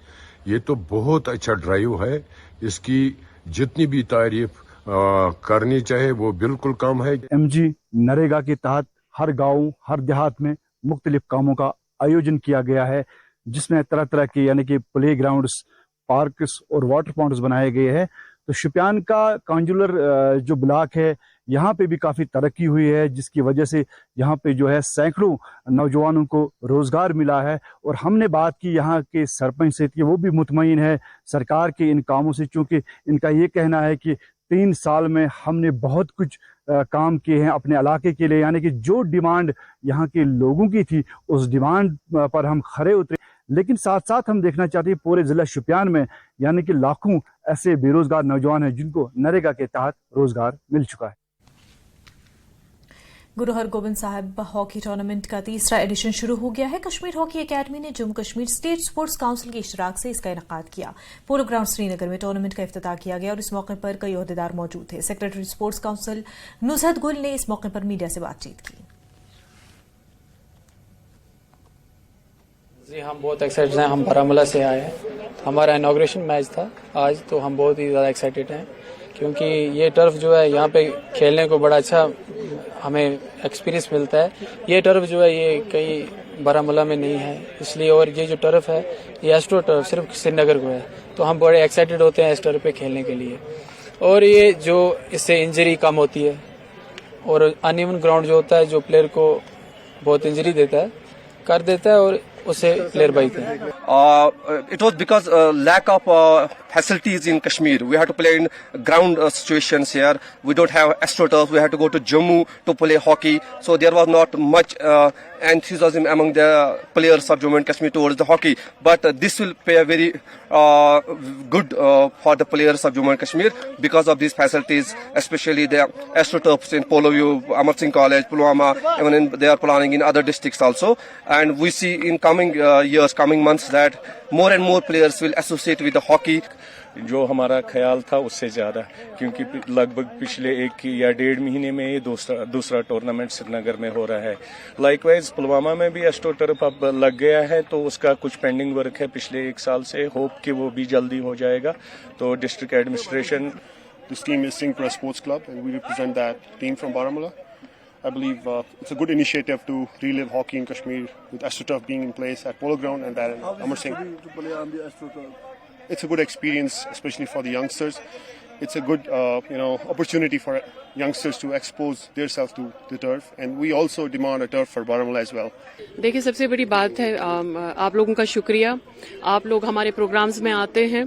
ये तो बहुत अच्छा ड्राइव है, इसकी जितनी भी तारीफ करनी चाहे वो बिल्कुल कम है। एमजी नरेगा के तहत हर गांव, हर देहात में मुख्तलिफ कामों का आयोजन किया गया है, जिसमें तरह तरह के यानी कि प्ले ग्राउंड्स, पार्क्स और वाटर पॉन्ड्स बनाए गए हैं। तो शुपियान का कांजुलर जो ब्लॉक है, यहाँ पे भी काफ़ी तरक्की हुई है, जिसकी वजह से यहाँ पे जो है सैकड़ों नौजवानों को रोज़गार मिला है। और हमने बात की यहाँ के सरपंच से कि वो भी मुतमईन है सरकार के इन कामों से, चूँकि इनका ये कहना है कि 3 साल में हमने बहुत कुछ काम किए हैं अपने इलाके के लिए, यानी कि जो डिमांड यहाँ के लोगों की थी उस डिमांड पर हम खरे उतरे। लेकिन साथ साथ हम देखना चाहते हैं पूरे ज़िला शुपियान में यानी कि लाखों ऐसे बेरोजगार नौजवान हैं जिनको नरेगा के तहत रोजगार मिल चुका है। गुरु हरगोबिंद साहिब हॉकी टूर्नामेंट का तीसरा एडिशन शुरू हो गया है। कश्मीर हॉकी एकेडमी ने Jammu Kashmir state sports council के इश्तराक से इसका इनेकाद किया। पोलो ग्राउंड श्रीनगर में टूर्नामेंट का इफ्तिताह किया गया और इस मौके पर कई ओहदेदार मौजूद थे। सेक्रेटरी स्पोर्ट्स काउंसिल नुज़हत गुल ने इस मौके पर मीडिया से बातचीत की। जी हम बहुत एक्साइटेड हैं, हम बारामूला से आए हैं, हमारा इनॉग्रेशन मैच था आज, तो हम बहुत ही ज़्यादा एक्साइटेड हैं क्योंकि ये टर्फ जो है यहाँ पे खेलने को बड़ा अच्छा हमें एक्सपीरियंस मिलता है। ये टर्फ जो है ये कहीं बारामूला में नहीं है इसलिए, और ये जो टर्फ है ये एस्ट्रो टर्फ सिर्फ श्रीनगर को है, तो हम बड़े एक्साइटेड होते हैं इस टर्फ पे खेलने के लिए। और ये जो इससे इंजरी कम होती है और अनइवन ग्राउंड जो होता है जो प्लेयर को बहुत इंजरी कर देता है और उससे प्लेयर बाइक है। It was because lack of facilities in Kashmir. We had to play in ground situations here. We don't have AstroTurf. We had to go to Jammu to play hockey. So there was not much enthusiasm among the players of Jammu and Kashmir towards the hockey. But this will pay a very good for the players of Jammu and Kashmir because of these facilities, especially the AstroTurfs in Polo View, Amar Singh College, Pulwama, even they are planning in other districts also. And we see in coming years, coming months that more and more players will associate with the hockey. जो हमारा ख्याल था उससे ज़्यादा, क्योंकि लगभग पिछले 1 या 1.5 महीने में ये दूसरा टूर्नामेंट श्रीनगर में हो रहा है। लाइकवाइज पुलवामा में भी एस्ट्रो टर्फ अब लग गया है, तो उसका कुछ पेंडिंग वर्क है पिछले 1 साल से, होप कि वो भी जल्दी हो जाएगा। तो district administration This team is Singpura Sports Club and we represent that team from Baramulla. I believe it's a good initiative to relive hockey in Kashmir with AstroTurf being in place at Polo Ground and that in Amar Singh. It's a good experience, especially for the youngsters. It's a good, opportunity for youngsters to expose themselves to the turf, and we also demand a turf for Baramulla as well. देखिए सबसे बड़ी बात है आप लोगों का शुक्रिया, आप लोग हमारे प्रोग्राम्स में आते हैं।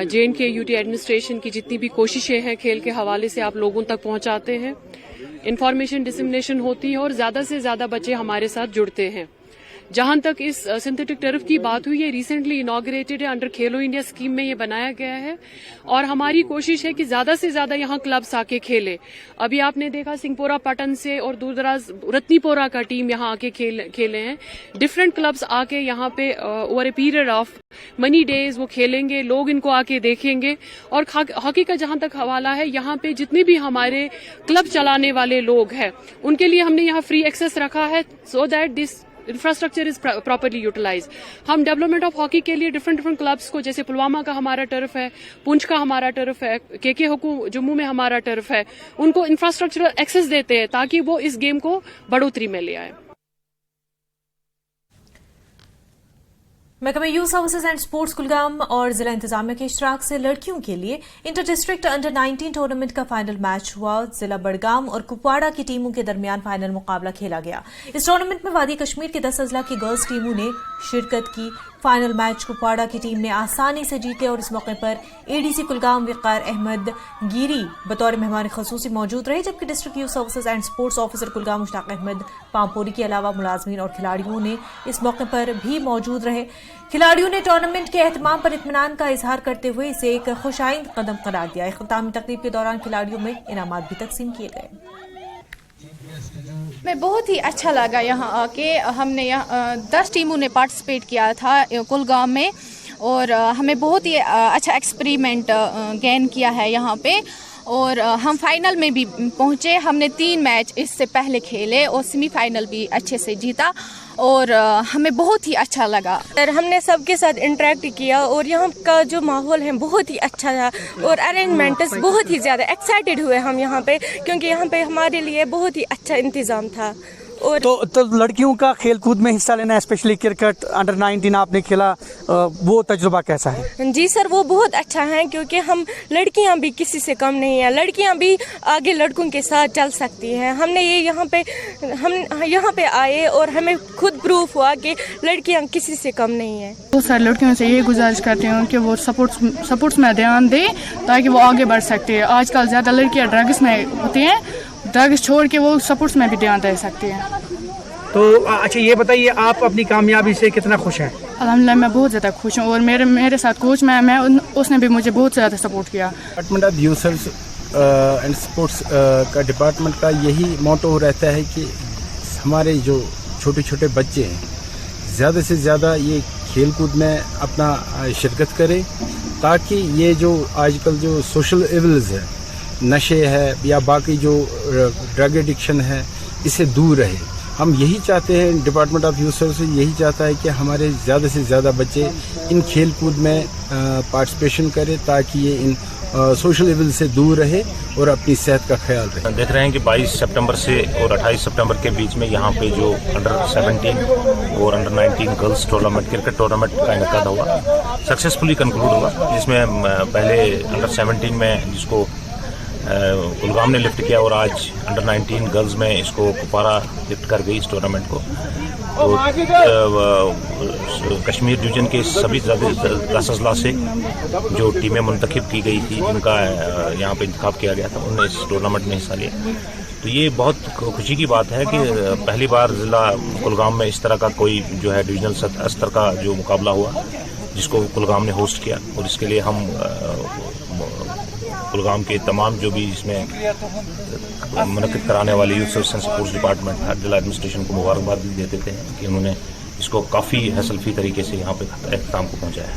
JNK UT एडमिनिस्ट्रेशन की जितनी भी कोशिशें हैं खेल के हवाले से आप लोगों तक पहुंचाते हैं, इन्फॉर्मेशन डिसमिनेशन होती है और ज्यादा से ज्यादा बच्चे हमारे साथ जुड़ते हैं। जहां तक इस सिंथेटिक टर्फ की बात हुई है, रिसेंटली इनॉग्रेटेड है, अंडर खेलो इंडिया स्कीम में ये बनाया गया है और हमारी कोशिश है कि ज्यादा से ज्यादा यहाँ क्लब्स आके खेले। अभी आपने देखा सिंहपोरा पटन से और दूर दराज रत्नीपोरा का टीम यहाँ आके खेले हैं। डिफरेंट क्लब्स आके यहाँ पे over a period of money days वो खेलेंगे, लोग इनको आके देखेंगे। और हॉकी का जहां तक हवाला है, यहाँ पे जितने भी हमारे क्लब चलाने वाले लोग हैं उनके लिए हमने यहाँ फ्री एक्सेस रखा है, so that this infrastructure is properly utilize. हम डेवलपमेंट ऑफ हॉकी के लिए डिफरेंट क्लब्स को, जैसे पुलवामा का हमारा टर्फ है, पुंछ का हमारा टर्फ है, केके हुकू जम्मू में हमारा टर्फ है, उनको इंफ्रास्ट्रक्चरल एक्सेस देते हैं ताकि वो इस गेम को बढ़ोतरी में ले आए। महकमा youth services and sports Kulgam और जिला इंतजामिया के इश्तराक से लड़कियों के लिए इंटर डिस्ट्रिक्ट अंडर 19 टूर्नामेंट का फाइनल मैच हुआ। जिला बड़गाम और कुपवाड़ा की टीमों के दरमियान फाइनल मुकाबला खेला गया। इस टूर्नामेंट में वादी कश्मीर के 10 अजला की गर्ल्स टीमों ने शिरकत की। फाइनल मैच कुपवाड़ा की टीम ने आसानी से जीत लिया और इस मौके पर एडीसी कुलगाम वक़ार अहमद गिरी बतौर मेहमान खसूसी मौजूद रहे, जबकि district youth services and sports officer Kulgam Mushtaq Ahmad Pampori के अलावा मुलाजमीन और खिलाड़ियों ने इस मौके पर भी मौजूद रहे। खिलाड़ियों ने टूर्नामेंट के एहतमाम पर इत्मीनान का इजहार करते हुए इसे एक खुशाइंद कदम करार दिया। इख्तितामी तकरीब के दौरान खिलाड़ियों में इनामात भी तकसीम किए गए। मैं बहुत ही अच्छा लगा यहाँ आके। हमने यहाँ 10 टीमों ने पार्टिसिपेट किया था कुलगाम में और हमें बहुत ही अच्छा एक्सपेरिमेंट गेन किया है यहाँ पे और हम फाइनल में भी पहुँचे। हमने 3 मैच इससे पहले खेले और सेमीफाइनल भी अच्छे से जीता और हमें बहुत ही अच्छा लगा। और हमने सबके साथ इंटरेक्ट किया और यहाँ का जो माहौल है बहुत ही अच्छा था और अरेंजमेंट्स बहुत ही ज़्यादा एक्साइटेड हुए हम यहाँ पे, क्योंकि यहाँ पे हमारे लिए बहुत ही अच्छा इंतज़ाम था। और तो लड़कियों का खेल कूद में हिस्सा लेना, स्पेशली क्रिकेट अंडर 19 आपने खेला, वो तजुर्बा कैसा है? जी सर, वो बहुत अच्छा है, क्योंकि हम लड़कियां भी किसी से कम नहीं है, लड़कियां भी आगे लड़कों के साथ चल सकती हैं। हमने ये हम यहाँ पे आए और हमें खुद प्रूफ हुआ कि लड़कियां किसी से कम नहीं है। बहुत सारी लड़कियों से ये गुजारिश करती हूँ कि वो सपोर्ट्स में ध्यान दें ताकि वो आगे बढ़ सकते हैं। आजकल ज़्यादा लड़कियाँ ड्रग्स में होती हैं, ड्रग्स छोड़ के वो सपोर्ट्स में भी ध्यान दे सकती हैं। तो अच्छा ये बताइए, आप अपनी कामयाबी से कितना खुश हैं? अल्हम्दुलिल्लाह मैं बहुत ज़्यादा खुश हूँ और मेरे साथ कोच मैं उसने भी मुझे बहुत ज़्यादा सपोर्ट किया। Department of youth and sports का डिपार्टमेंट का यही मोटो रहता है कि हमारे जो छोटे छोटे बच्चे हैं ज़्यादा से ज़्यादा ये खेल कूद में अपना शिरकत करें, ताकि ये जो आजकल जो सोशल इवल्स है, नशे है या बाकी जो ड्रग एडिक्शन है, इससे दूर रहे। हम यही चाहते हैं, डिपार्टमेंट ऑफ यूथ सर्विसेज यही चाहता है कि हमारे ज़्यादा से ज़्यादा बच्चे इन खेल कूद में पार्टिसिपेशन करें, ताकि ये इन सोशल इवल से दूर रहे और अपनी सेहत का ख्याल रहे। देख रहे हैं कि 22 सितंबर से और 28 सितंबर के बीच में यहाँ पे जो अंडर 17 और under 19 girls tournament, cricket tournament का इनकाद हुआ, सक्सेसफुली कंक्लूड हुआ, जिसमें पहले अंडर 17 में जिसको कुलगाम ने लिफ्ट किया और आज अंडर 19 गर्ल्स में इसको कुपवाड़ा लिफ्ट कर गई इस टूर्नामेंट को। तो कश्मीर डिवीजन के सभी 10 अजला से जो टीमें मुंतखब की गई थी, जिनका यहाँ पे इंतखाब किया गया था, उन्होंने इस टूर्नामेंट में हिस्सा लिया। तो ये बहुत खुशी की बात है कि पहली बार ज़िला कुलगाम में इस तरह का कोई जो है डिवीजनल स्तर का जो मुकाबला हुआ, जिसको कुलगाम ने होस्ट किया, और इसके लिए हम कुलगाम के तमाम जो भी इसमें मुनक़िद कराने वाले youth service and sports department हर जिला एडमिनिस्ट्रेशन को मुबारकबाद भी देते थे कि उन्होंने इसको काफ़ी हसलफी तरीके से यहाँ पे इख्तिताम को पहुँचाया।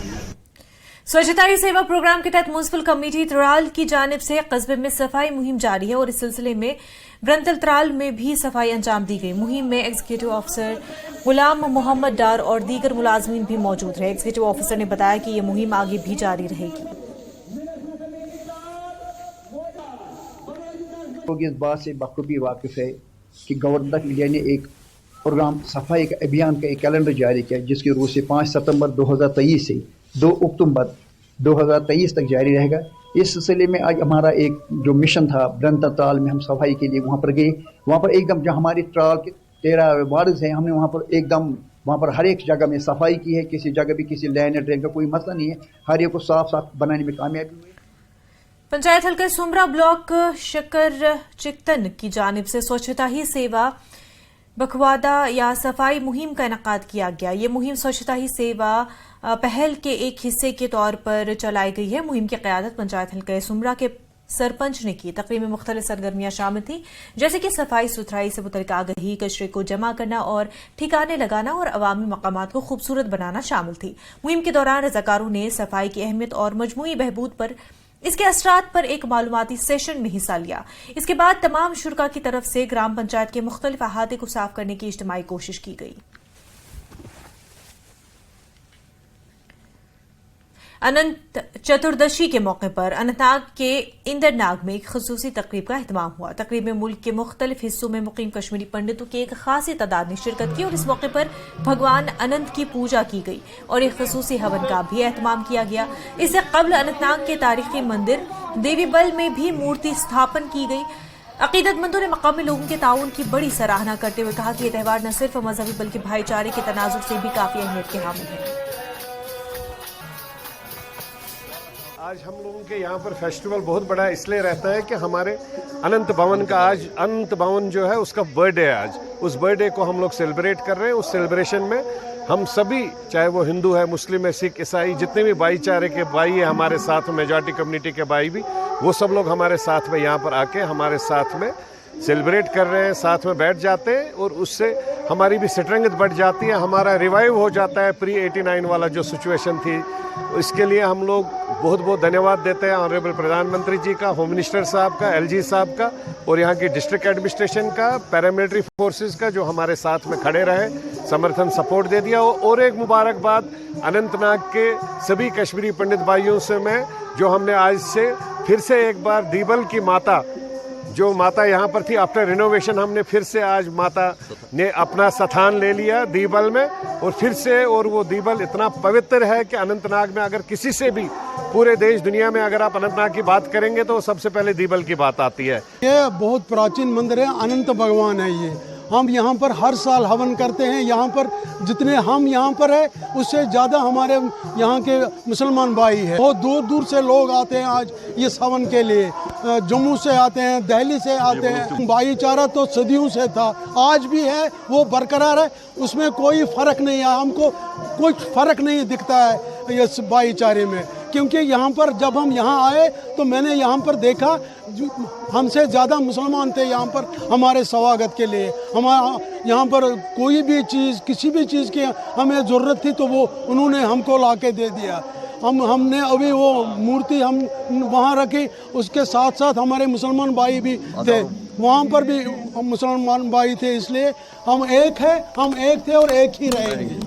स्वच्छता ही सेवा प्रोग्राम के तहत म्युनिसिपल कमेटी त्राल की जानिब से कस्बे में सफाई मुहिम जारी है और इस सिलसिले में ब्रंतल त्राल में भी सफाई अंजाम दी गई। मुहिम में एग्जीक्यूटिव ऑफिसर गुलाम मोहम्मद डार और दीगर मुलाजमीन भी मौजूद रहे। एग्जीक्यूटिव ऑफिसर ने बताया कि ये मुहिम आगे भी जारी रहेगी। इस बात से बखूबी वाकिफ है कि गवर्नमेंट ऑफ इंडिया ने एक प्रोग्राम सफाई का अभियान का एक कैलेंडर जारी किया, जिसकी रूह से 5 सितंबर 2023 से 2 अक्टूबर 2023 तक जारी रहेगा। इस सिलसिले में आज हमारा एक जो मिशन था ब्रंतल त्राल में, हम सफाई के लिए वहाँ पर गए। वहाँ पर एकदम जहाँ हमारी त्राल के 13 वार्ड हैं, हमने वहाँ पर एकदम वहाँ पर हर एक जगह में सफाई की है। किसी जगह भी किसी लैंड या ड्रेन का कोई मसला नहीं है, हर एक को साफ साफ बनाने में कामयाबी हुई। पंचायत हल्का सुमरा ब्लॉक शकर चिकतन की जानिब से स्वच्छता ही सेवा बखवादा या सफाई मुहिम का इनकाद किया गया। ये मुहिम स्वच्छता ही सेवा पहल के एक हिस्से के तौर पर चलाई गई है। मुहिम की क़यादत पंचायत हल्का सुमरा के सरपंच ने की। तकरीब में मुख्तलिफ सरगर्मियां शामिल थी, जैसे कि सफाई सुथराई से मुतल्लिक़ आगही, कचरे को जमा करना और ठिकाने लगाना और अवामी मकामात को खूबसूरत बनाना शामिल थी। मुहिम के दौरान रज़ाकारों ने सफाई की अहमियत और मजमूई बहबूद पर इसके असरात पर एक मालूमाती सेशन में हिस्सा लिया। इसके बाद तमाम शुरा की तरफ से ग्राम पंचायत के मुख्तलिफ अहाते को साफ करने की इज्तिमाई कोशिश की गई। अनंत चतुर्दशी के मौके पर अनंतनाग के इंदरनाग में एक खसूसी तकरीब का एहतमाम हुआ। तकरीब में मुल्क के मुख्तलिफ हिस्सों में मुकीम कश्मीरी पंडितों की एक खासी तादाद ने शिरकत की और इस मौके पर भगवान अनंत की पूजा की गई और एक खसूसी हवन का भी एहतमाम किया गया। इससे कबल अनंतनाग के तारीखी मंदिर देवीबल में भी मूर्ति स्थापन की गई। अकीदतमंदों ने मकामी लोगों के ताउन की बड़ी सराहना करते हुए कहा कि यह त्यौहार न सिर्फ मजहबी बल्कि भाईचारे के तनाजुर से भी काफी अहमियत के हामिल है। आज हम लोगों के यहाँ पर फेस्टिवल बहुत बड़ा इसलिए रहता है कि हमारे अनंत भवन का आज अनंत भवन जो है उसका बर्थडे है आज। उस बर्थडे को हम लोग सेलिब्रेट कर रहे हैं। उस सेलिब्रेशन में हम सभी, चाहे वो हिंदू है, मुस्लिम है, सिख, ईसाई, जितने भी भाईचारे के भाई है हमारे साथ, मेजॉरिटी कम्युनिटी के भाई भी, वो सब लोग हमारे साथ में यहाँ पर आके हमारे साथ में सेलिब्रेट कर रहे हैं, साथ में बैठ जाते हैं और उससे हमारी भी स्ट्रेंथ बढ़ जाती है, हमारा रिवाइव हो जाता है प्री 89 वाला जो सिचुएशन थी। इसके लिए हम लोग बहुत बहुत धन्यवाद देते हैं ऑनरेबल प्रधानमंत्री जी का, होम मिनिस्टर साहब का, एलजी साहब का और यहाँ की डिस्ट्रिक्ट एडमिनिस्ट्रेशन का, पैरामिलिट्री फोर्सेस का जो हमारे साथ में खड़े रहे, समर्थन सपोर्ट दे दिया। और एक मुबारकबाद अनंतनाग के सभी कश्मीरी पंडित भाइयों से मैं, जो हमने आज से फिर से एक बार दीबल की माता, जो माता यहाँ पर थी आफ्टर रिनोवेशन, हमने फिर से आज माता ने अपना स्थान ले लिया दीबल में और फिर से, और वो दीबल इतना पवित्र है कि अनंतनाग में अगर किसी से भी पूरे देश दुनिया में अगर आप अनंतनाग की बात करेंगे तो सबसे पहले दीबल की बात आती है। ये बहुत प्राचीन मंदिर है, अनंत भगवान है ये। हम यहाँ पर हर साल हवन करते हैं। यहाँ पर जितने हम यहाँ पर है उससे ज़्यादा हमारे यहाँ के मुसलमान भाई है। बहुत दूर दूर से लोग आते हैं आज इस हवन के लिए। जम्मू से आते हैं, दिल्ली से आते हैं। भाईचारा तो सदियों से था, आज भी है, वो बरकरार है, उसमें कोई फ़र्क नहीं है। हमको कोई फ़र्क नहीं दिखता है इस भाईचारे में, क्योंकि यहाँ पर जब हम यहाँ आए तो मैंने यहाँ पर देखा हमसे ज़्यादा मुसलमान थे यहाँ पर हमारे स्वागत के लिए। हमारा यहाँ पर कोई भी चीज़, किसी भी चीज़ की हमें ज़रूरत थी तो वो उन्होंने हमको ला के दे दिया। हमने अभी वो मूर्ति हम वहाँ रखी, उसके साथ साथ हमारे मुसलमान भाई भी थे, वहाँ पर भी मुसलमान भाई थे। इसलिए हम एक है, हम एक थे और एक ही रहेंगे।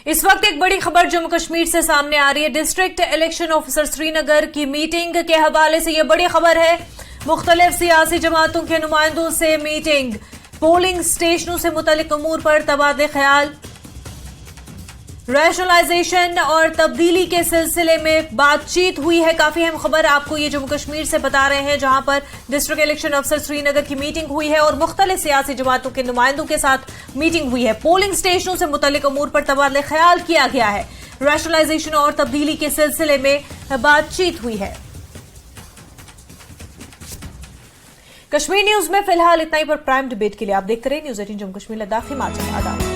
इस वक्त एक बड़ी खबर जम्मू कश्मीर से सामने आ रही है। डिस्ट्रिक्ट इलेक्शन ऑफिसर श्रीनगर की मीटिंग के हवाले से यह बड़ी खबर है। मुख्तलिफ सियासी जमातों के नुमाइंदों से मीटिंग, पोलिंग स्टेशनों से मुतल्लिक अमूर पर तबादले ख्याल, रैशनलाइजेशन और तब्दीली के सिलसिले में बातचीत हुई है। काफी अहम खबर आपको ये जम्मू कश्मीर से बता रहे हैं, जहां पर डिस्ट्रिक्ट इलेक्शन अफसर श्रीनगर की मीटिंग हुई है और मुख्तलिफ सियासी जमातों के नुमाइंदों के साथ मीटिंग हुई है। पोलिंग स्टेशनों से मुतल्लिक अमूर पर तबादले ख्याल किया गया है। रैशनलाइजेशन और तब्दीली के सिलसिले में बातचीत हुई है। कश्मीर न्यूज में फिलहाल इतना ही, पर प्राइम डिबेट के लिए आप देखते रहे न्यूज़ 18 जम्मू कश्मीर लद्दाख। हिमाचल आदाब।